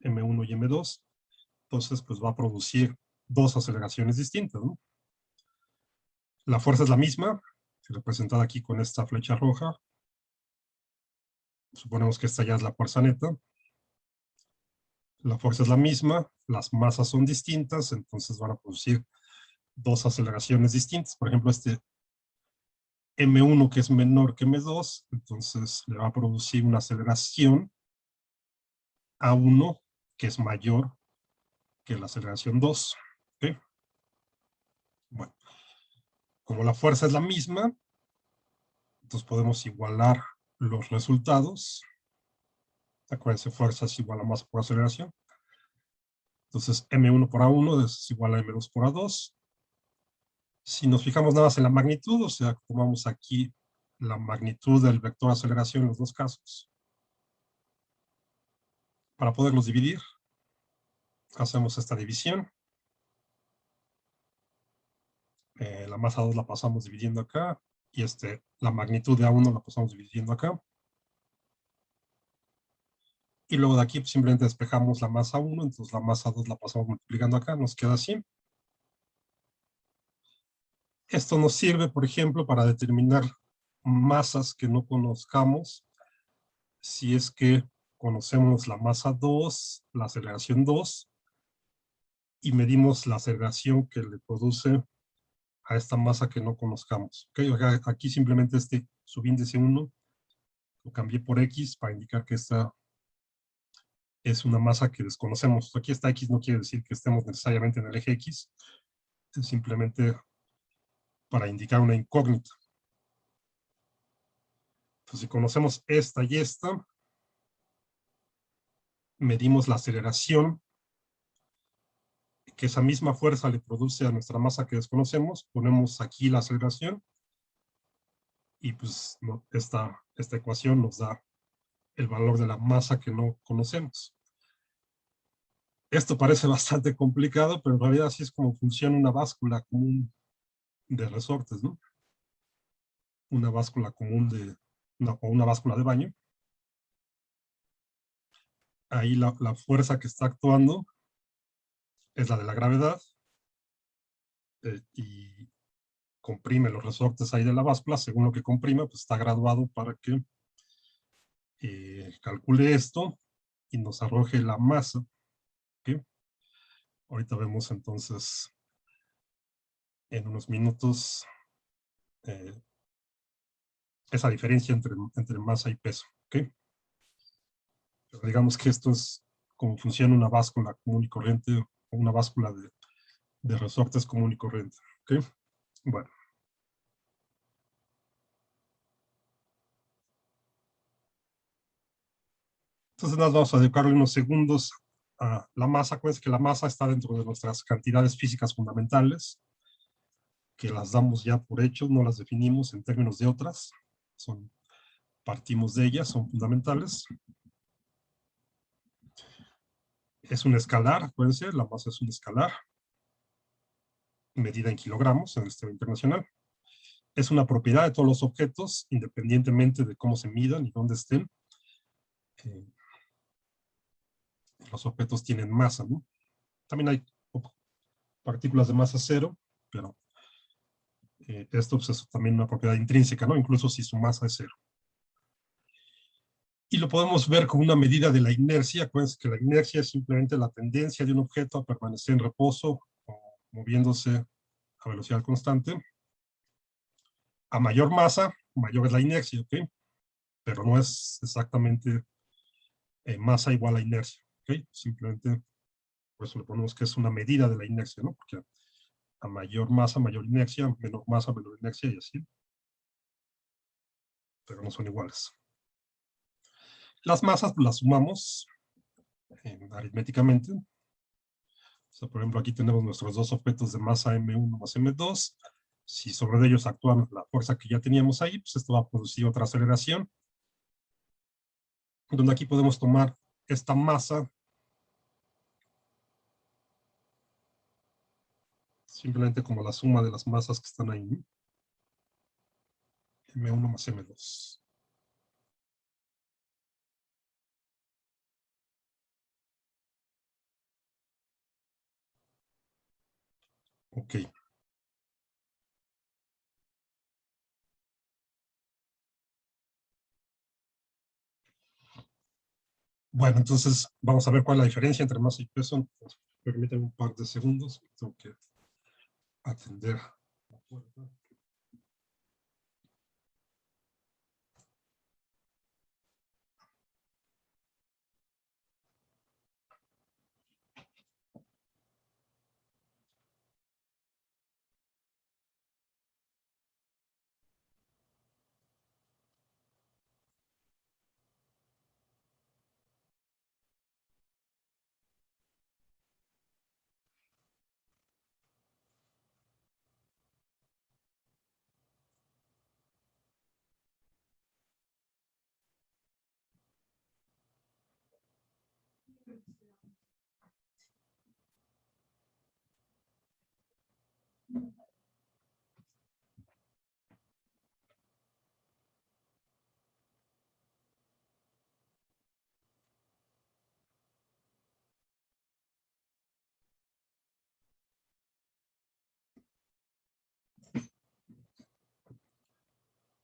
M1 y M2. Entonces, pues va a producir dos aceleraciones distintas, ¿no? La fuerza es la misma, representada aquí con esta flecha roja. Suponemos que esta ya es la fuerza neta. La fuerza es la misma, las masas son distintas, entonces van a producir dos aceleraciones distintas. Por ejemplo, este M1 que es menor que M2, entonces le va a producir una aceleración A1 que es mayor que la aceleración 2. ¿Okay? Bueno, como la fuerza es la misma, entonces podemos igualar los resultados. Acuérdense, fuerza es igual a masa por aceleración. Entonces, m1 por a1 es igual a m2 por a2. Si nos fijamos nada más en la magnitud, o sea, tomamos aquí la magnitud del vector aceleración en los dos casos. Para poderlos dividir, hacemos esta división. La masa 2 la pasamos dividiendo acá, y la magnitud de A1 la pasamos dividiendo acá. Y luego de aquí pues, simplemente despejamos la masa 1, entonces la masa 2 la pasamos multiplicando acá, nos queda así. Esto nos sirve, por ejemplo, para determinar masas que no conozcamos, si es que conocemos la masa 2, la aceleración 2, y medimos la aceleración que le produce a esta masa que no conozcamos. ¿Okay? Aquí simplemente este subíndice 1 lo cambié por X para indicar que esta es una masa que desconocemos. Aquí esta X no quiere decir que estemos necesariamente en el eje X, es simplemente para indicar una incógnita. Entonces, si conocemos esta y esta, medimos la aceleración que esa misma fuerza le produce a nuestra masa que desconocemos, ponemos aquí la aceleración, y pues esta ecuación nos da el valor de la masa que no conocemos. Esto parece bastante complicado, pero en realidad así es como funciona una báscula común de resortes, ¿no? Una báscula común o una báscula de baño. Ahí la fuerza que está actuando es la de la gravedad, y comprime los resortes ahí de la báscula. Según lo que comprima, pues está graduado para que calcule esto y nos arroje la masa. ¿Okay? Ahorita vemos entonces en unos minutos esa diferencia entre masa y peso. ¿Okay? Pero digamos que esto es como funciona una báscula común y corriente, o una báscula de resortes común y corriente. ¿Okay? Bueno. Entonces nos vamos a dedicarle unos segundos a la masa. Acuérdense que la masa está dentro de nuestras cantidades físicas fundamentales, que las damos ya por hecho, no las definimos en términos de otras. Partimos de ellas, son fundamentales. Es un escalar, acuérdense, la masa es un escalar, medida en kilogramos en el sistema internacional. Es una propiedad de todos los objetos, independientemente de cómo se midan y dónde estén. Los objetos tienen masa, ¿no? También hay partículas de masa cero, pero esto pues, es también una propiedad intrínseca, ¿no? Incluso si su masa es cero. Y lo podemos ver como una medida de la inercia. Acuérdense que la inercia es simplemente la tendencia de un objeto a permanecer en reposo o moviéndose a velocidad constante. A mayor masa, mayor es la inercia, ¿ok? Pero no es exactamente masa igual a inercia, ¿ok? Simplemente por eso le ponemos que es una medida de la inercia, ¿no? Porque a mayor masa, mayor inercia, menor masa, menor inercia y así. Pero no son iguales. Las masas pues, las sumamos aritméticamente. O sea, por ejemplo, aquí tenemos nuestros dos objetos de masa M1 más M2. Si sobre ellos actúa la fuerza que ya teníamos ahí, pues esto va a producir otra aceleración. Donde aquí podemos tomar esta masa simplemente como la suma de las masas que están ahí. M1 más M2. Ok. Bueno, entonces vamos a ver cuál es la diferencia entre masa y peso. Permítanme un par de segundos. Tengo que atender la puerta.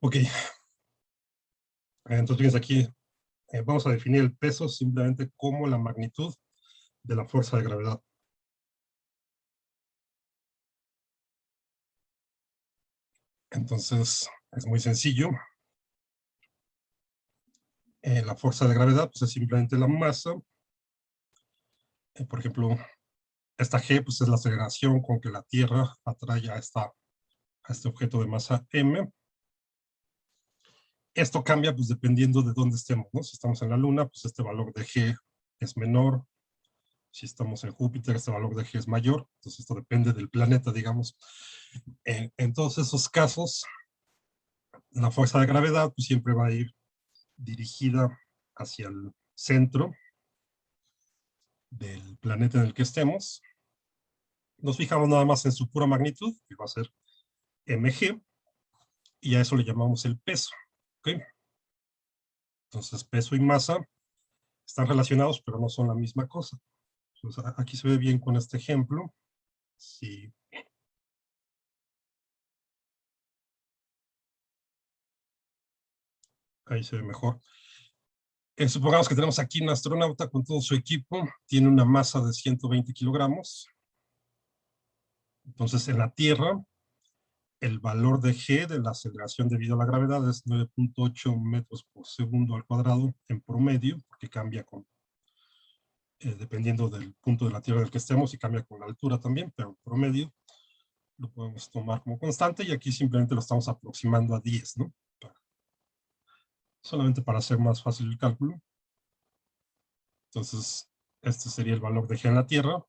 Ok, entonces fíjense aquí, vamos a definir el peso simplemente como la magnitud de la fuerza de gravedad. Entonces, es muy sencillo. La fuerza de gravedad pues, es simplemente la masa. Por ejemplo, esta G pues, es la aceleración con que la Tierra atrae a este objeto de masa M. Esto cambia pues, dependiendo de dónde estemos, ¿no? Si estamos en la Luna, pues este valor de G es menor. Si estamos en Júpiter, este valor de G es mayor. Entonces, esto depende del planeta, digamos. En todos esos casos, la fuerza de gravedad pues, siempre va a ir dirigida hacia el centro del planeta en el que estemos. Nos fijamos nada más en su pura magnitud, que va a ser mg, y a eso le llamamos el peso. ¿Okay? Entonces, peso y masa están relacionados, pero no son la misma cosa. Entonces, aquí se ve bien con este ejemplo. Sí. Ahí se ve mejor. Supongamos que tenemos aquí un astronauta con todo su equipo, tiene una masa de 120 kilogramos. Entonces, en la Tierra, el valor de G de la aceleración debido a la gravedad es 9.8 metros por segundo al cuadrado en promedio, porque cambia dependiendo del punto de la Tierra del que estemos y cambia con la altura también, pero en promedio lo podemos tomar como constante y aquí simplemente lo estamos aproximando a 10, ¿no? Solamente para hacer más fácil el cálculo. Entonces, este sería el valor de G en la Tierra.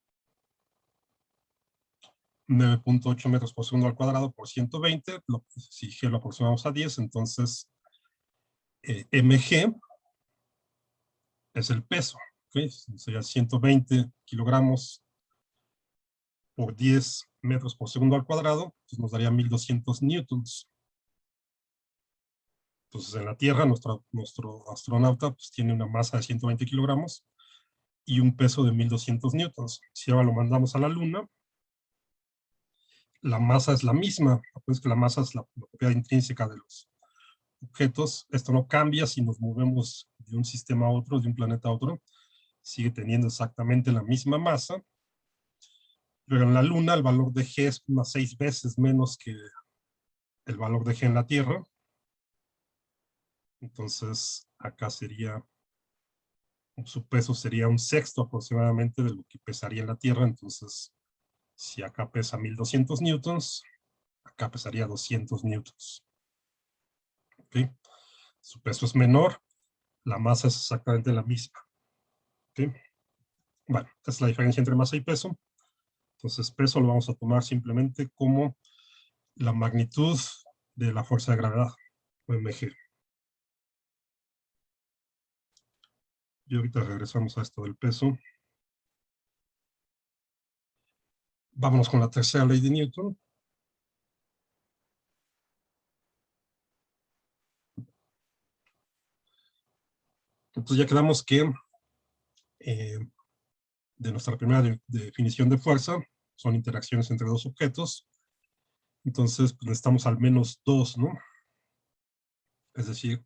9.8 metros por segundo al cuadrado por 120. Si G lo aproximamos a 10, entonces mg es el peso. ¿Okay? Sería 120 kilogramos por 10 metros por segundo al cuadrado, pues nos daría 1200 newtons. Entonces, en la Tierra, nuestro astronauta pues, tiene una masa de 120 kilogramos y un peso de 1200 newtons. Si ahora lo mandamos a la Luna, la masa es la misma. Pues que la masa es la propiedad intrínseca de los objetos. Esto no cambia si nos movemos de un sistema a otro, de un planeta a otro. Sigue teniendo exactamente la misma masa. Pero en la Luna el valor de G es unas 6 veces menos que el valor de G en la Tierra. Entonces, acá sería, su peso sería un sexto aproximadamente de lo que pesaría en la Tierra. Entonces, si acá pesa 1200 newtons, acá pesaría 200 newtons. ¿Okay? Su peso es menor, la masa es exactamente la misma. ¿Okay? Bueno, esta es la diferencia entre masa y peso. Entonces, peso lo vamos a tomar simplemente como la magnitud de la fuerza de gravedad, o mg. Y ahorita regresamos a esto del peso. Vámonos con la tercera ley de Newton. Entonces ya quedamos que de nuestra primera definición de fuerza son interacciones entre dos objetos. Entonces pues, necesitamos al menos dos, ¿no? Es decir,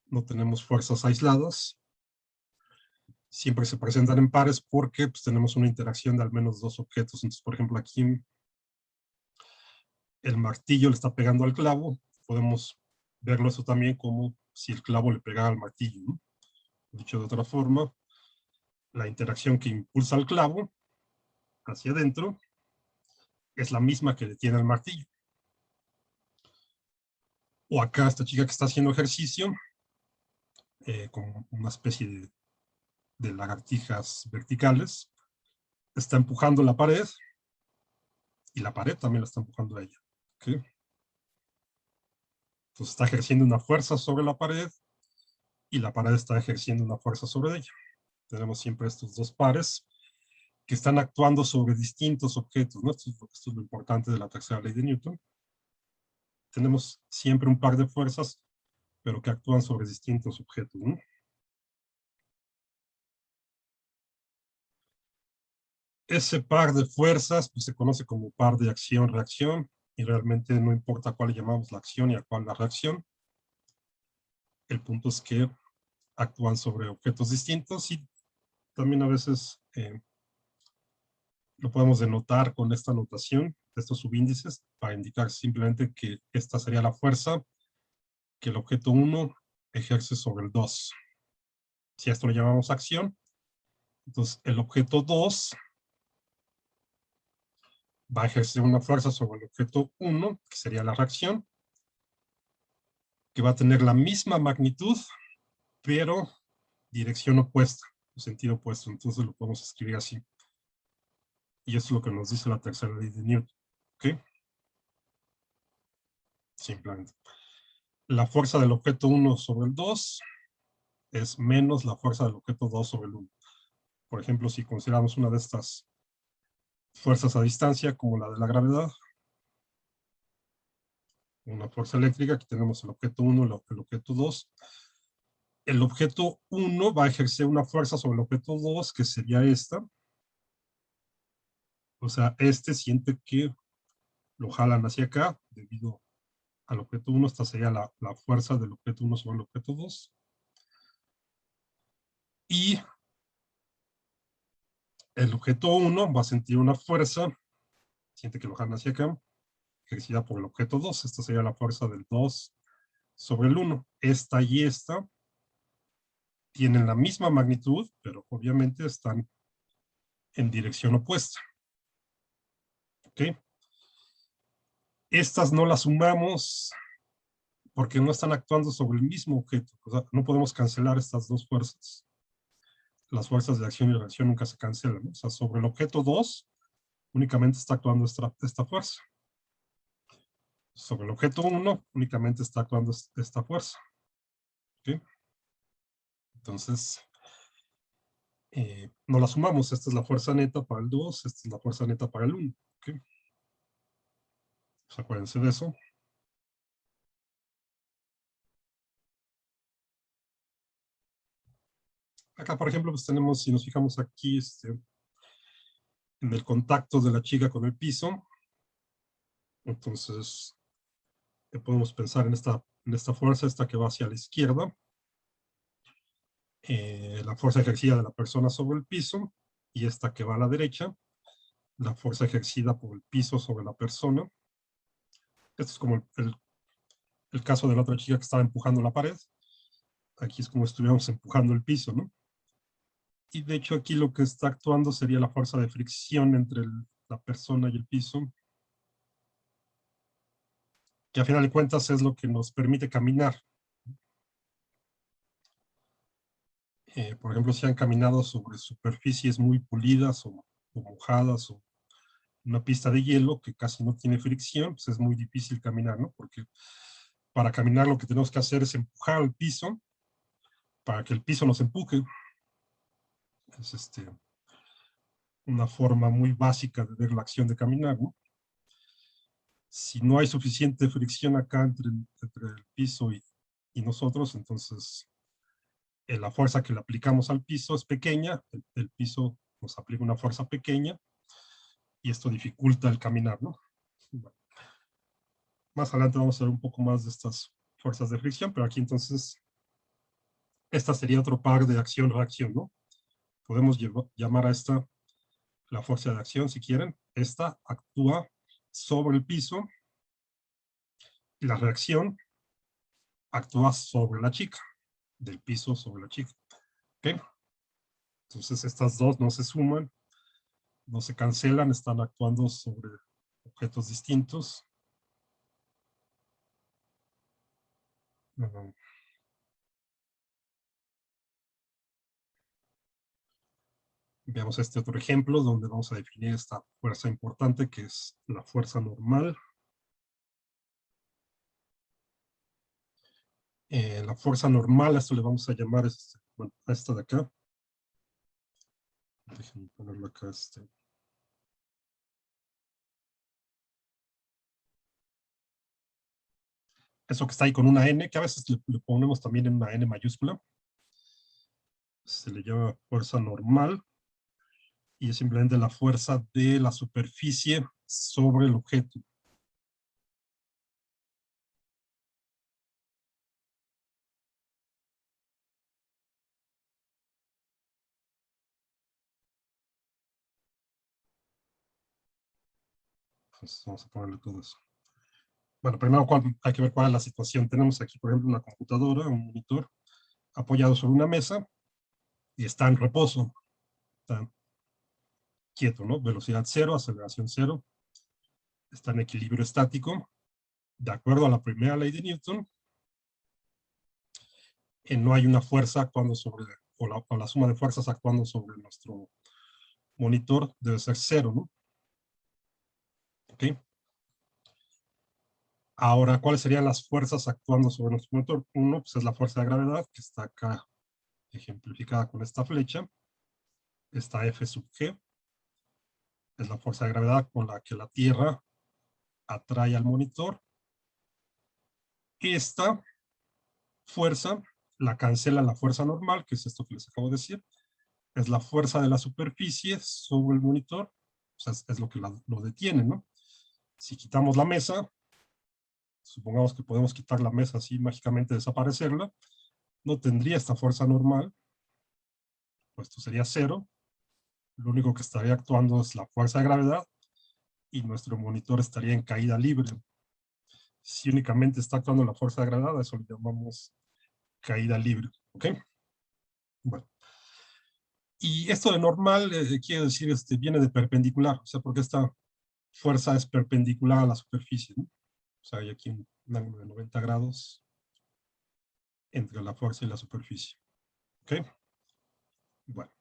no tenemos fuerzas aisladas. Siempre se presentan en pares porque pues, tenemos una interacción de al menos dos objetos. Entonces, por ejemplo, aquí el martillo le está pegando al clavo. Podemos verlo eso también como si el clavo le pegara al martillo, ¿no? Dicho de otra forma, la interacción que impulsa al clavo hacia adentro es la misma que detiene el martillo. O acá esta chica que está haciendo ejercicio con una especie de lagartijas verticales, está empujando la pared y la pared también la está empujando a ella. ¿Okay? Entonces está ejerciendo una fuerza sobre la pared y la pared está ejerciendo una fuerza sobre ella. Tenemos siempre estos dos pares que están actuando sobre distintos objetos, ¿no? Esto es lo importante de la tercera ley de Newton. Tenemos siempre un par de fuerzas, pero que actúan sobre distintos objetos, ¿no? Ese par de fuerzas pues, se conoce como par de acción-reacción y realmente no importa cuál le llamamos la acción y a cuál la reacción. El punto es que actúan sobre objetos distintos y también a veces lo podemos denotar con esta notación de estos subíndices para indicar simplemente que esta sería la fuerza que el objeto 1 ejerce sobre el 2. Si a esto le llamamos acción, entonces el objeto 2 va a ejercer una fuerza sobre el objeto 1, que sería la reacción, que va a tener la misma magnitud, pero dirección opuesta, o sentido opuesto. Entonces lo podemos escribir así. Y eso es lo que nos dice la tercera ley de Newton. ¿Ok? Simplemente. La fuerza del objeto 1 sobre el 2 es menos la fuerza del objeto 2 sobre el 1. Por ejemplo, si consideramos una de estas fuerzas a distancia, como la de la gravedad, una fuerza eléctrica, aquí tenemos el objeto 1 y el objeto 2. El objeto 1 va a ejercer una fuerza sobre el objeto 2, que sería esta. O sea, este siente que lo jalan hacia acá, debido al objeto 1, esta sería la fuerza del objeto 1 sobre el objeto 2. Y el objeto 1 va a sentir una fuerza, siente que lo jalan hacia acá, ejercida por el objeto 2. Esta sería la fuerza del 2 sobre el 1. Esta y esta tienen la misma magnitud, pero obviamente están en dirección opuesta. ¿Ok? Estas no las sumamos porque no están actuando sobre el mismo objeto. O sea, no podemos cancelar estas dos fuerzas. Las fuerzas de acción y reacción nunca se cancelan, ¿no? O sea, sobre el objeto 2 únicamente está actuando esta fuerza. Sobre el objeto 1 únicamente está actuando esta fuerza. ¿Ok? Entonces, no la sumamos. Esta es la fuerza neta para el 2, esta es la fuerza neta para el 1. ¿Ok? Pues acuérdense de eso. Acá, por ejemplo, pues tenemos, si nos fijamos aquí, en el contacto de la chica con el piso. Entonces, podemos pensar en esta fuerza, esta que va hacia la izquierda. La fuerza ejercida de la persona sobre el piso, y esta que va a la derecha, la fuerza ejercida por el piso sobre la persona. Esto es como el caso de la otra chica que estaba empujando la pared. Aquí es como si estuviéramos empujando el piso, ¿no? Y de hecho aquí lo que está actuando sería la fuerza de fricción entre la persona y el piso, que a final de cuentas es lo que nos permite caminar. Por ejemplo, si han caminado sobre superficies muy pulidas o mojadas, o una pista de hielo que casi no tiene fricción, pues es muy difícil caminar, ¿no? Porque para caminar lo que tenemos que hacer es empujar al piso para que el piso nos empuje. Es una forma muy básica de ver la acción de caminar, ¿no? Si no hay suficiente fricción acá entre el piso y nosotros, entonces la fuerza que le aplicamos al piso es pequeña, el piso nos aplica una fuerza pequeña, y esto dificulta el caminar, ¿no? Bueno, más adelante vamos a ver un poco más de estas fuerzas de fricción, pero aquí entonces, esta sería otro par de acción-reacción, ¿no? Podemos llamar a esta la fuerza de acción si quieren. Esta actúa sobre el piso y la reacción actúa sobre la chica, del piso sobre la chica. ¿Ok? Entonces estas dos no se suman, no se cancelan, están actuando sobre objetos distintos. Veamos este otro ejemplo donde vamos a definir esta fuerza importante, que es la fuerza normal. La fuerza normal, a esto le vamos a llamar bueno, a esta de acá. Déjenme ponerlo acá. Eso que está ahí con una N, que a veces le ponemos también en una N mayúscula. Se le llama fuerza normal, y es simplemente la fuerza de la superficie sobre el objeto. Entonces vamos a ponerle todo eso. Bueno, primero hay que ver cuál es la situación. Tenemos aquí, por ejemplo, una computadora, un monitor, apoyado sobre una mesa y está en reposo. Está quieto, ¿no? Velocidad cero, aceleración cero. Está en equilibrio estático. De acuerdo a la primera ley de Newton, no hay una fuerza actuando sobre, o la suma de fuerzas actuando sobre nuestro monitor debe ser cero, ¿no? ¿Ok? Ahora, ¿cuáles serían las fuerzas actuando sobre nuestro monitor? Uno, pues es la fuerza de gravedad, que está acá ejemplificada con esta flecha. Esta F sub G es la fuerza de gravedad con la que la Tierra atrae al monitor. Esta fuerza la cancela la fuerza normal, que es esto que les acabo de decir. Es la fuerza de la superficie sobre el monitor. O sea, es lo que lo detiene, ¿no? Si quitamos la mesa, supongamos que podemos quitar la mesa así, mágicamente desaparecerla, no tendría esta fuerza normal, pues esto sería cero. Lo único que estaría actuando es la fuerza de gravedad y nuestro monitor estaría en caída libre. Si únicamente está actuando la fuerza de gravedad, a eso le llamamos caída libre. ¿Ok? Bueno. Y esto de normal quiere decir, viene de perpendicular, o sea, porque esta fuerza es perpendicular a la superficie, ¿no? O sea, hay aquí un ángulo de 90 grados entre la fuerza y la superficie. ¿Ok? Bueno.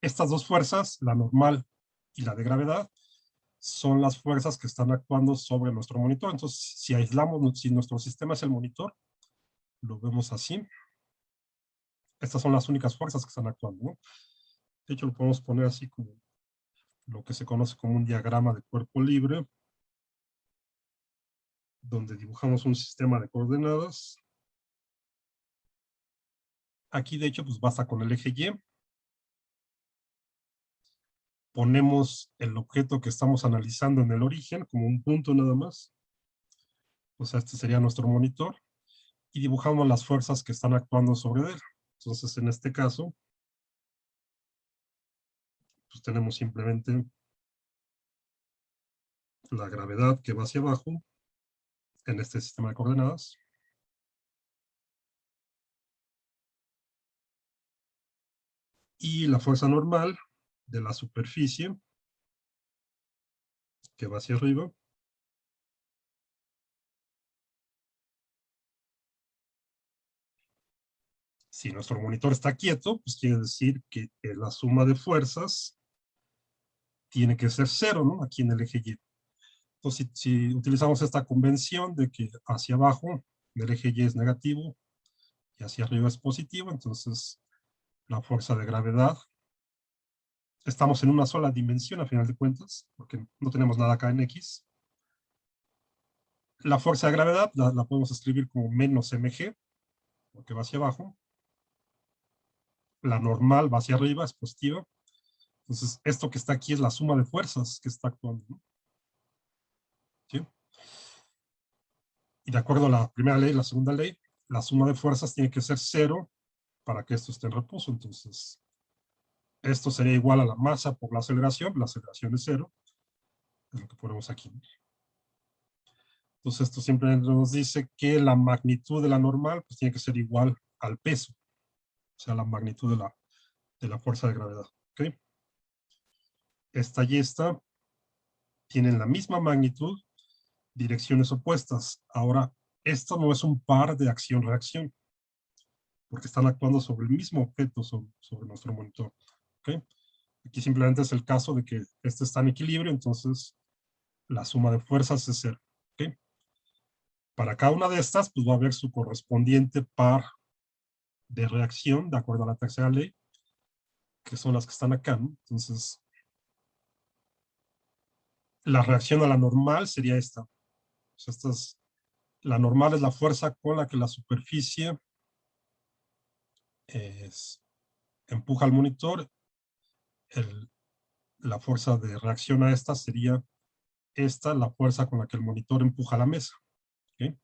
Estas dos fuerzas, la normal y la de gravedad, son las fuerzas que están actuando sobre nuestro monitor. Entonces, si aislamos, si nuestro sistema es el monitor, lo vemos así. Estas son las únicas fuerzas que están actuando, ¿no? De hecho, lo podemos poner así como lo que se conoce como un diagrama de cuerpo libre, donde dibujamos un sistema de coordenadas. Aquí, de hecho, pues basta con el eje Y. Ponemos el objeto que estamos analizando en el origen, como un punto nada más. O sea, este sería nuestro monitor. Y dibujamos las fuerzas que están actuando sobre él. Entonces, en este caso, pues tenemos simplemente la gravedad que va hacia abajo en este sistema de coordenadas. Y la fuerza normal de la superficie que va hacia arriba. Si nuestro monitor está quieto, pues quiere decir que la suma de fuerzas tiene que ser cero, ¿no? Aquí en el eje Y. Entonces, si utilizamos esta convención de que hacia abajo el eje Y es negativo y hacia arriba es positivo, entonces la fuerza de gravedad, estamos en una sola dimensión a final de cuentas, porque no tenemos nada acá en X. La fuerza de gravedad la podemos escribir como menos mg, porque va hacia abajo. La normal va hacia arriba, es positiva. Entonces, esto que está aquí es la suma de fuerzas que está actuando, ¿no? ¿Sí? Y de acuerdo a la primera ley, la segunda ley, la suma de fuerzas tiene que ser cero para que esto esté en reposo. Entonces, esto sería igual a la masa por la aceleración es cero, es lo que ponemos aquí. Entonces, esto simplemente nos dice que la magnitud de la normal pues, tiene que ser igual al peso, o sea, la magnitud de la fuerza de gravedad. ¿Okay? Esta y esta tienen la misma magnitud, direcciones opuestas. Ahora, esto no es un par de acción-reacción, porque están actuando sobre el mismo objeto, sobre nuestro monitor. ¿Okay? Aquí simplemente es el caso de que este está en equilibrio, entonces la suma de fuerzas es cero. ¿Okay? Para cada una de estas, pues va a haber su correspondiente par de reacción, de acuerdo a la tercera ley, que son las que están acá, ¿no? Entonces, la reacción a la normal sería esta. O sea, la normal es la fuerza con la que la superficie empuja al monitor. La fuerza de reacción a esta sería esta, la fuerza con la que el monitor empuja la mesa. ¿Okay?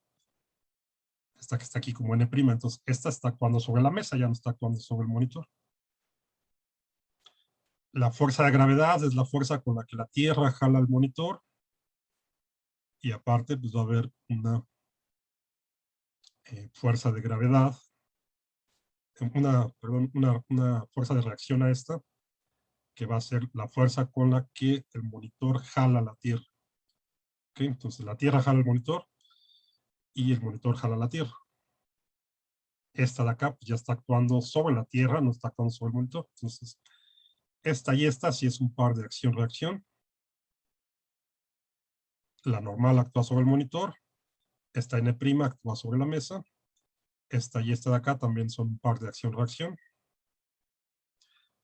Esta que está aquí como N', entonces esta está actuando sobre la mesa, ya no está actuando sobre el monitor. La fuerza de gravedad es la fuerza con la que la Tierra jala el monitor. Y aparte, pues va a haber una fuerza de gravedad, una fuerza de reacción a esta, que va a ser la fuerza con la que el monitor jala la Tierra. ¿Okay? Entonces la Tierra jala el monitor y el monitor jala la Tierra. Esta de acá pues, ya está actuando sobre la Tierra, no está actuando sobre el monitor. Entonces, esta y esta sí es un par de acción-reacción. La normal actúa sobre el monitor. Esta N' actúa sobre la mesa. Esta y esta de acá también son un par de acción-reacción.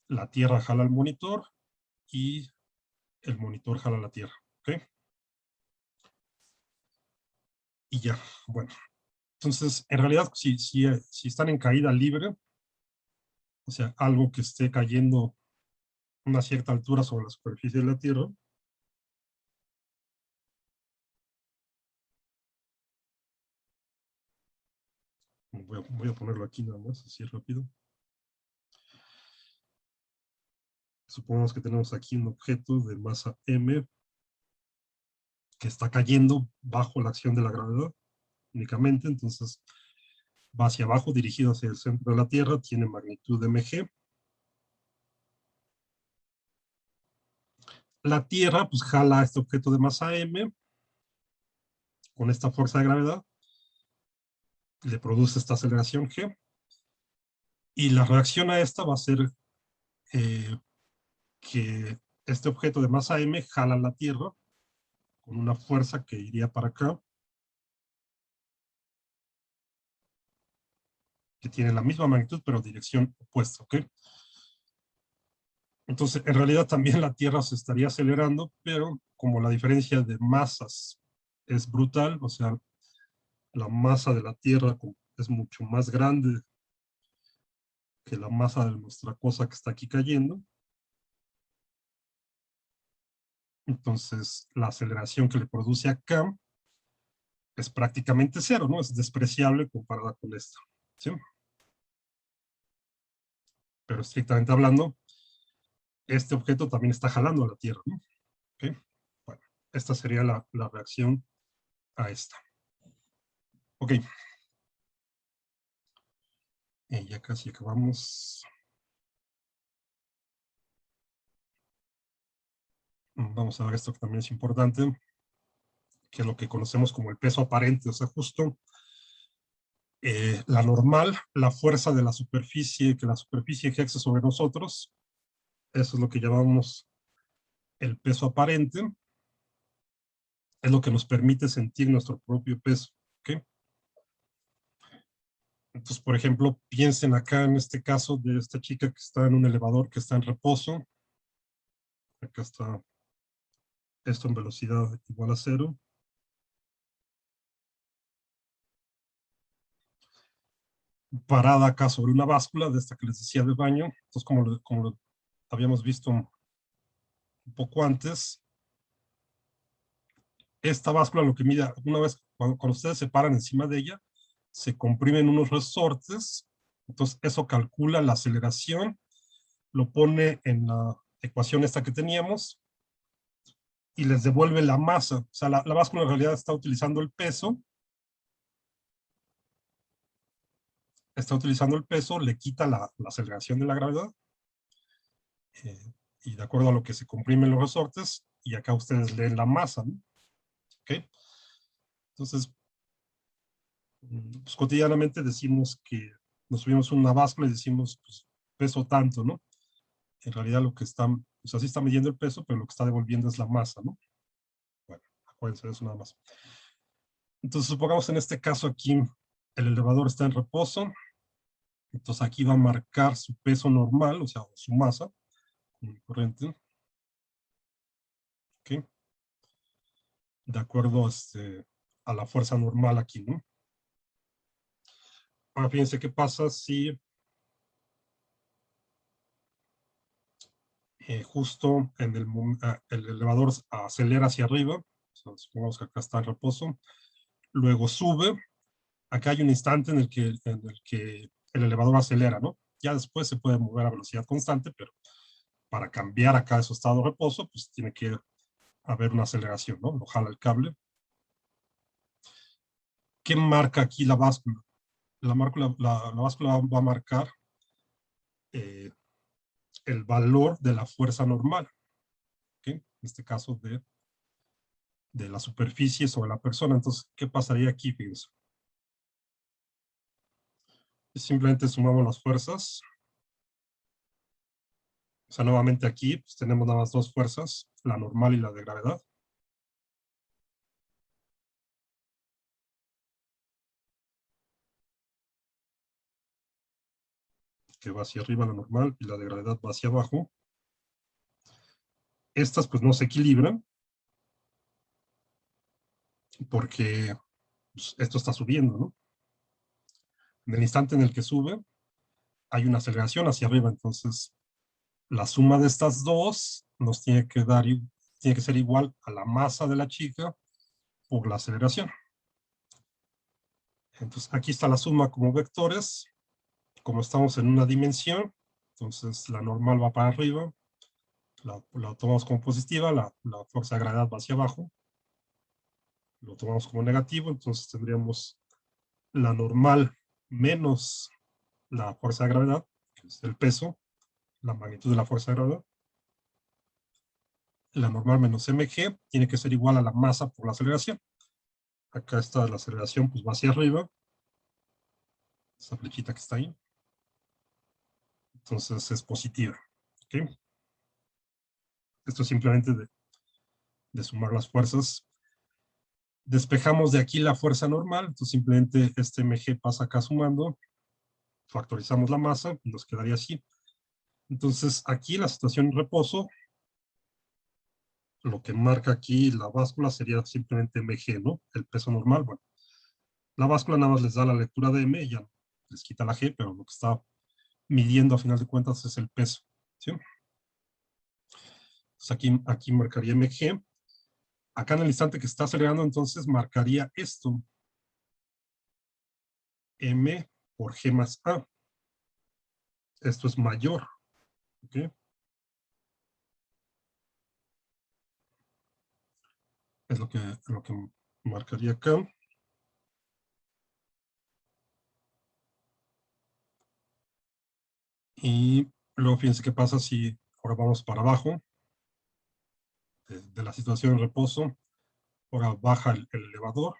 La Tierra jala el monitor y el monitor jala la Tierra. ¿Ok? Y ya, bueno. Entonces, en realidad, si están en caída libre, o sea, algo que esté cayendo a una cierta altura sobre la superficie de la Tierra, voy a ponerlo aquí nada más, así rápido. Supongamos que tenemos aquí un objeto de masa m que está cayendo bajo la acción de la gravedad únicamente, entonces va hacia abajo dirigido hacia el centro de la Tierra, tiene magnitud mg. La Tierra pues jala a este objeto de masa m con esta fuerza de gravedad, le produce esta aceleración g, y la reacción a esta va a ser que este objeto de masa m jala la Tierra con una fuerza que iría para acá, que tiene la misma magnitud pero dirección opuesta, ¿ok? Entonces, en realidad también la Tierra se estaría acelerando, pero como la diferencia de masas es brutal, o sea, la masa de la Tierra es mucho más grande que la masa de nuestra cosa que está aquí cayendo, entonces la aceleración que le produce acá es prácticamente cero, ¿no? Es despreciable comparada con esta, ¿sí? Pero estrictamente hablando, este objeto también está jalando a la Tierra, ¿no? ¿Okay? Bueno, esta sería la reacción a esta. Ok. Ya casi acabamos. Vamos a ver esto que también es importante, que es lo que conocemos como el peso aparente, o sea, justo la normal, la fuerza de la superficie, que la superficie ejerce sobre nosotros, eso es lo que llamamos el peso aparente, es lo que nos permite sentir nuestro propio peso. ¿Okay? Entonces, por ejemplo, piensen acá en este caso de esta chica que está en un elevador que está en reposo. Acá está esto en velocidad igual a 0. Parada acá sobre una báscula de esta que les decía de baño. Entonces, como lo habíamos visto un poco antes, esta báscula lo que mide, una vez cuando ustedes se paran encima de ella, se comprimen unos resortes, entonces eso calcula la aceleración, lo pone en la ecuación esta que teníamos y les devuelve la masa. O sea, la báscula en realidad está utilizando el peso, le quita la aceleración de la gravedad, y de acuerdo a lo que se comprimen los resortes, y acá ustedes leen la masa, ¿no? ¿Okay? Entonces, pues, cotidianamente decimos que nos subimos una báscula y decimos, pues, peso tanto, ¿no? En realidad lo que está, o sea, sí está midiendo el peso, pero lo que está devolviendo es la masa, ¿no? Bueno, acuérdense de eso nada más. Entonces, supongamos en este caso aquí, el elevador está en reposo, entonces aquí va a marcar su peso normal, o sea, su masa, corriente, ¿ok? De acuerdo a la fuerza normal aquí, ¿no? Ahora fíjense qué pasa si justo en el elevador acelera hacia arriba, o sea, supongamos que acá está en reposo, luego sube, acá hay un instante en el que el elevador acelera, ¿no? Ya después se puede mover a velocidad constante, pero para cambiar acá de su estado de reposo, pues tiene que haber una aceleración, ¿no? Lo jala el cable. ¿Qué marca aquí la báscula? La báscula va a marcar el valor de la fuerza normal, ¿okay? En este caso de la superficie sobre la persona. Entonces, ¿qué pasaría aquí? Fíjense. Simplemente sumamos las fuerzas. O sea, nuevamente aquí pues, tenemos nada más dos fuerzas, la normal y la de gravedad. Que va hacia arriba la normal y la de gravedad va hacia abajo. Estas pues no se equilibran porque pues, esto está subiendo, ¿no? En el instante en el que sube, hay una aceleración hacia arriba, entonces la suma de estas dos nos tiene que dar, tiene que ser igual a la masa de la chica por la aceleración. Entonces aquí está la suma como vectores, como estamos en una dimensión, entonces la normal va para arriba, la tomamos como positiva, la fuerza de gravedad va hacia abajo, lo tomamos como negativo, entonces tendríamos la normal menos la fuerza de gravedad, que es el peso, la magnitud de la fuerza de gravedad. La normal menos mg tiene que ser igual a la masa por la aceleración. Acá está la aceleración, pues va hacia arriba, esa flechita que está ahí. Entonces es positiva. ¿Okay? Esto es simplemente de sumar las fuerzas. Despejamos de aquí la fuerza normal, entonces simplemente este mg pasa acá sumando, factorizamos la masa y nos quedaría así. Entonces aquí la situación en reposo, lo que marca aquí la báscula sería simplemente mg, ¿no? El peso normal, bueno. La báscula nada más les da la lectura de m y ya les quita la g, pero lo que está midiendo a final de cuentas es el peso, ¿sí? Entonces aquí marcaría mg. Acá en el instante que está acelerando, entonces marcaría esto. M por G más A. Esto es mayor. ¿Okay? Es lo que marcaría acá. Y luego fíjense qué pasa si ahora vamos para abajo de la situación de reposo. Ahora baja el elevador.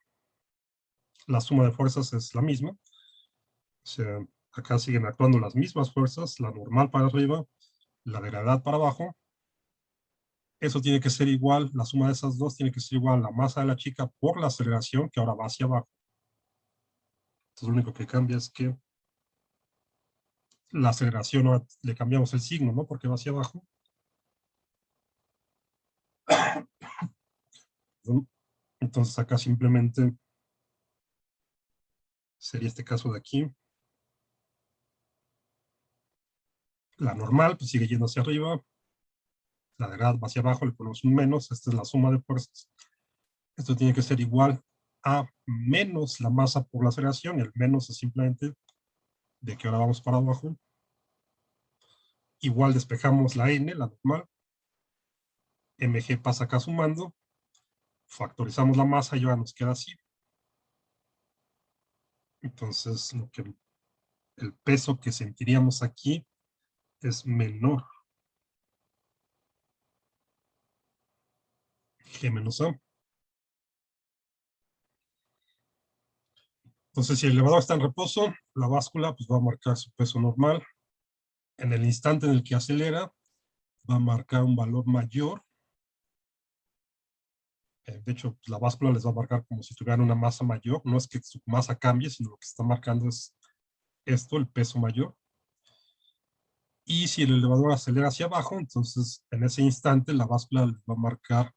La suma de fuerzas es la misma. O sea, acá siguen actuando las mismas fuerzas, la normal para arriba, la de gravedad para abajo. Eso tiene que ser igual, la suma de esas dos tiene que ser igual a la masa de la chica por la aceleración que ahora va hacia abajo. Entonces lo único que cambia es que la aceleración ahora le cambiamos el signo, ¿no? Porque va hacia abajo. Entonces acá simplemente sería este caso de aquí. La normal pues sigue yendo hacia arriba. La de grado va hacia abajo, le ponemos un menos. Esta es la suma de fuerzas. Esto tiene que ser igual a menos la masa por la aceleración. El menos es simplemente de que ahora vamos para abajo. Igual despejamos la n, la normal. mg pasa acá sumando. Factorizamos la masa y ahora nos queda así. Entonces el peso que sentiríamos aquí es menor. G menos A. Entonces, si el elevador está en reposo, la báscula pues, va a marcar su peso normal. En el instante en el que acelera, va a marcar un valor mayor. De hecho, pues, la báscula les va a marcar como si tuvieran una masa mayor. No es que su masa cambie, sino lo que está marcando es esto, el peso mayor. Y si el elevador acelera hacia abajo, entonces en ese instante la báscula les va a marcar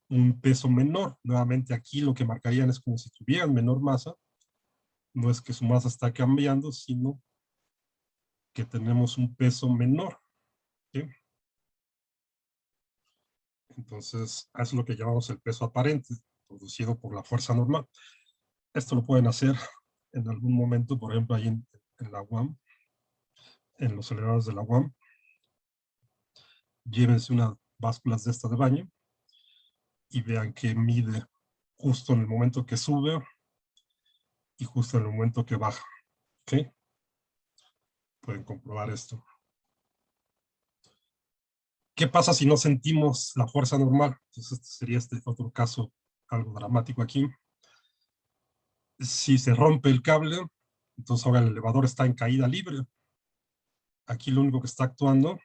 un peso menor. Nuevamente aquí lo que marcarían es como si tuvieran menor masa. No es que su masa está cambiando, sino que tenemos un peso menor. ¿Sí? Entonces, eso es lo que llamamos el peso aparente, producido por la fuerza normal. Esto lo pueden hacer en algún momento, por ejemplo, ahí en la UAM, en los elevadores de la UAM. llévense unas básculas de estas de baño y vean que mide justo en el momento que sube y justo en el momento que baja. ¿Ok? Pueden comprobar esto. ¿Qué pasa si no sentimos la fuerza normal? Entonces sería este otro caso algo dramático aquí. Si se rompe el cable, entonces ahora el elevador está en caída libre. Aquí lo único que está actuando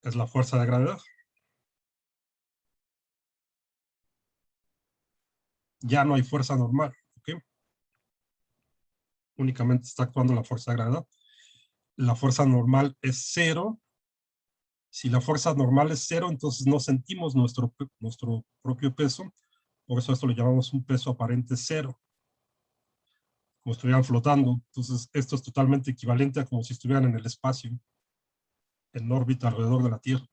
es la fuerza de gravedad. Ya no hay fuerza normal, ¿ok? Únicamente está actuando la fuerza de gravedad. La fuerza normal es cero. Si la fuerza normal es cero, entonces no sentimos nuestro propio peso. Por eso esto lo llamamos un peso aparente cero, como si estuvieran flotando. Entonces esto es totalmente equivalente a como si estuvieran en el espacio, en órbita alrededor de la Tierra.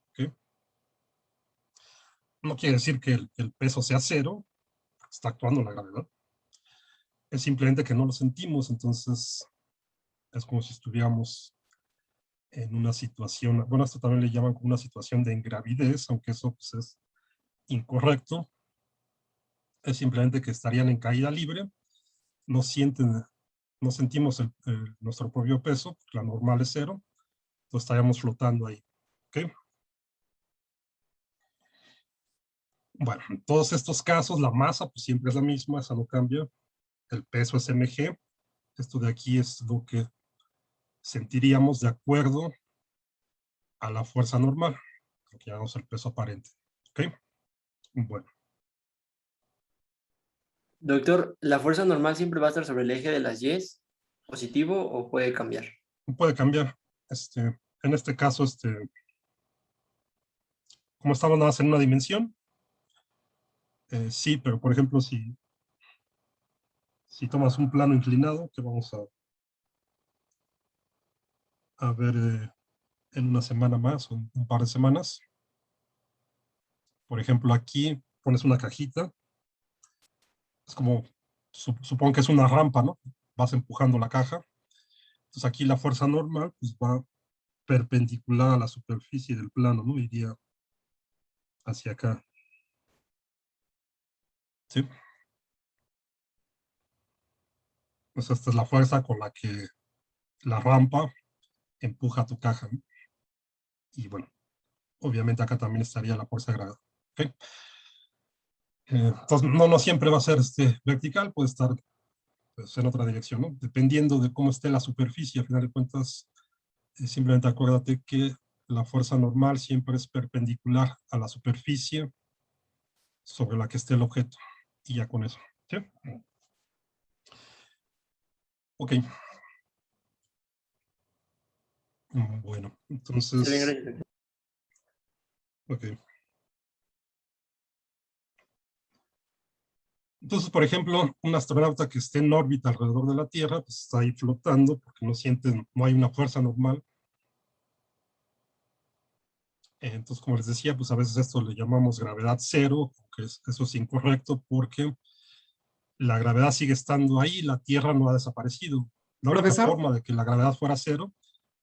¿Ok? No quiere decir que el peso sea cero, está actuando la gravedad. Es simplemente que no lo sentimos, entonces es como si estuviéramos en una situación, bueno, esto también le llaman como una situación de ingravidez, aunque eso pues, es incorrecto. Es simplemente que estarían en caída libre, no sienten, no sentimos nuestro propio peso, la normal es cero, entonces estaríamos flotando ahí. ¿Ok? Bueno, en todos estos casos la masa pues siempre es la misma, esa no cambia, el peso es mg, esto de aquí es lo que sentiríamos de acuerdo a la fuerza normal, lo que llamamos el peso aparente. ¿Ok? Bueno. Doctor, ¿la fuerza normal siempre va a estar sobre el eje de las Y's, positivo o puede cambiar? Puede cambiar. En este caso, como estamos nada más en una dimensión, sí, pero por ejemplo, si tomas un plano inclinado, que vamos a ver en una semana más o un par de semanas, por ejemplo, aquí pones una cajita, es como, supongo que es una rampa, ¿no? Vas empujando la caja, entonces aquí la fuerza normal pues va perpendicular a la superficie del plano, ¿no? Iría hacia acá. ¿Sí? Pues esta es la fuerza con la que la rampa empuja tu caja, ¿no? Y bueno, obviamente acá también estaría la fuerza de gravedad. ¿Okay? Entonces, no siempre va a ser vertical, puede estar pues, en otra dirección, ¿no? Dependiendo de cómo esté la superficie, a final de cuentas, simplemente acuérdate que la fuerza normal siempre es perpendicular a la superficie sobre la que esté el objeto. Y ya con eso. ¿Sí? Ok. Bueno, Está bien, entonces, gracias, doctor. ok. Entonces, por ejemplo, un astronauta que esté en órbita alrededor de la Tierra, pues está ahí flotando porque no hay una fuerza normal. Entonces, como les decía, pues a veces esto le llamamos gravedad cero, que eso es incorrecto porque la gravedad sigue estando ahí, la Tierra no ha desaparecido. La única Profesor, forma de que la gravedad fuera cero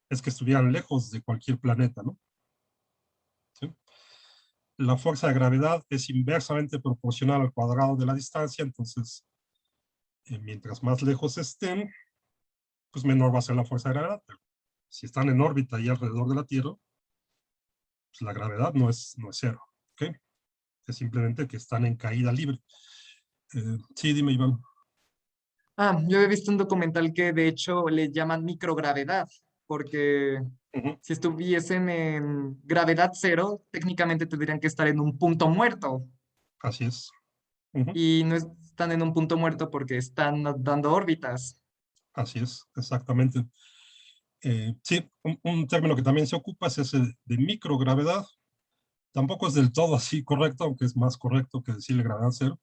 es que estuvieran lejos de cualquier planeta, ¿no? ¿Sí? La fuerza de gravedad es inversamente proporcional al cuadrado de la distancia, entonces, mientras más lejos estén, pues menor va a ser la fuerza de gravedad. Pero si están en órbita y alrededor de la Tierra, pues la gravedad no es cero, ¿ok? Es simplemente que están en caída libre. Sí, dime, Iván. yo he visto un documental que de hecho le llaman microgravedad, porque Ujú, si estuviesen en gravedad cero, técnicamente tendrían que estar en un punto muerto, así es. Ujú, y no están en un punto muerto porque están dando órbitas. así es, exactamente. Sí, un término que también se ocupa es ese de microgravedad. Tampoco es del todo así correcto, aunque es más correcto que decirle gravedad cero,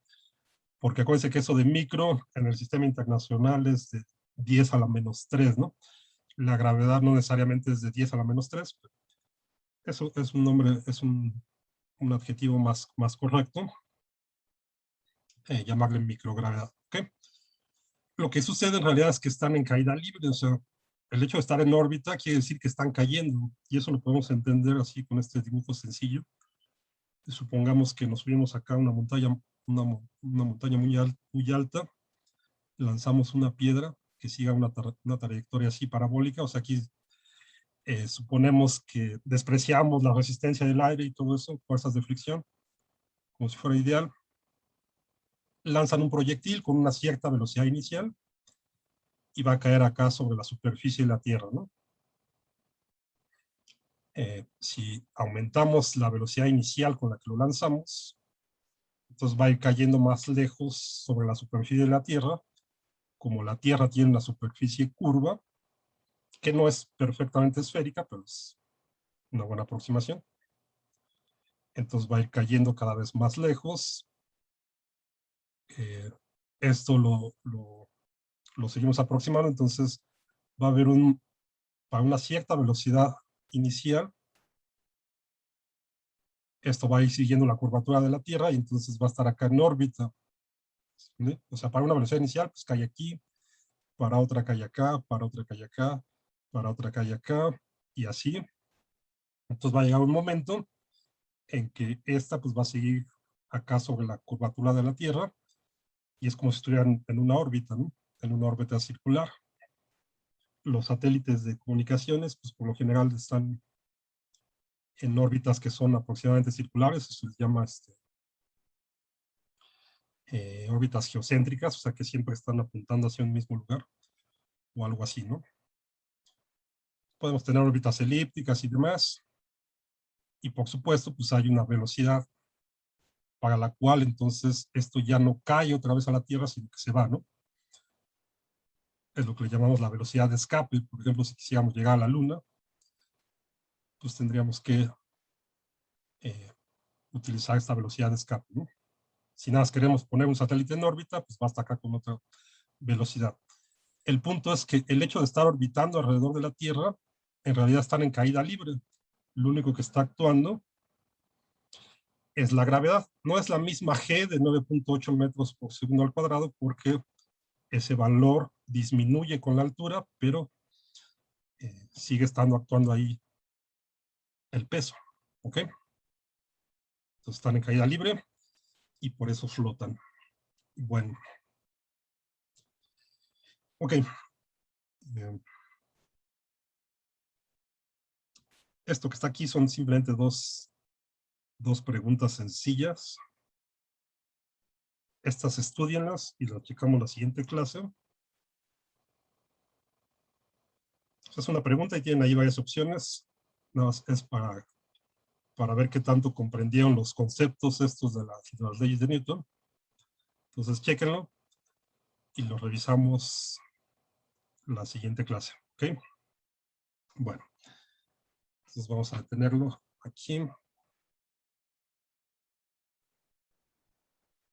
porque acuérdense que eso de micro en el sistema internacional es de 10 a la menos 3, ¿no? La gravedad no necesariamente es de 10 a la menos 3. Eso es un nombre, es un adjetivo más correcto, llamarle microgravedad. ¿Ok? Lo que sucede en realidad es que están en caída libre, o sea, el hecho de estar en órbita quiere decir que están cayendo, y eso lo podemos entender así con este dibujo sencillo. Supongamos que nos subimos acá a una montaña, una montaña muy alta, lanzamos una piedra que siga una trayectoria así parabólica, o sea, aquí suponemos que despreciamos la resistencia del aire y todo eso, fuerzas de fricción, como si fuera ideal. Lanzan un proyectil con una cierta velocidad inicial y va a caer acá sobre la superficie de la Tierra, ¿no? Si aumentamos la velocidad inicial con la que lo lanzamos, entonces va a ir cayendo más lejos sobre la superficie de la Tierra. Como la Tierra tiene una superficie curva, que no es perfectamente esférica, pero es una buena aproximación. Entonces va a ir cayendo cada vez más lejos. Esto lo seguimos aproximando, entonces va a haber para una cierta velocidad inicial, esto va a ir siguiendo la curvatura de la Tierra y entonces va a estar acá en órbita. ¿Sí? O sea, para una velocidad inicial, pues cae aquí, para otra cae acá, para otra cae acá, para otra cae acá, y así. Entonces va a llegar un momento en que esta pues va a seguir acá sobre la curvatura de la Tierra, y es como si estuvieran en una órbita, ¿no? En una órbita circular. Los satélites de comunicaciones, pues por lo general están en órbitas que son aproximadamente circulares, eso se llama órbitas geocéntricas, o sea que siempre están apuntando hacia un mismo lugar, o algo así, ¿no? Podemos tener órbitas elípticas y demás, y por supuesto, pues hay una velocidad para la cual entonces esto ya no cae otra vez a la Tierra, sino que se va, ¿no? Es lo que le llamamos la velocidad de escape. Por ejemplo, si quisiéramos llegar a la Luna, pues tendríamos que utilizar esta velocidad de escape, ¿no? Si nada más queremos poner un satélite en órbita, pues basta acá con otra velocidad. El punto es que el hecho de estar orbitando alrededor de la Tierra, en realidad están en caída libre. Lo único que está actuando es la gravedad. No es la misma G de 9.8 metros por segundo al cuadrado, porque ese valor disminuye con la altura, pero sigue estando actuando ahí el peso. ¿Ok? Entonces están en caída libre y por eso flotan. Bueno. Ok. Esto que está aquí son simplemente dos preguntas sencillas. Estas estudianlas y las checamos la siguiente clase. Es una pregunta y tienen ahí varias opciones. Nada más es para ver qué tanto comprendieron los conceptos estos de las leyes de Newton. Entonces, chéquenlo y lo revisamos la siguiente clase. ¿Ok? Bueno, entonces vamos a detenerlo aquí.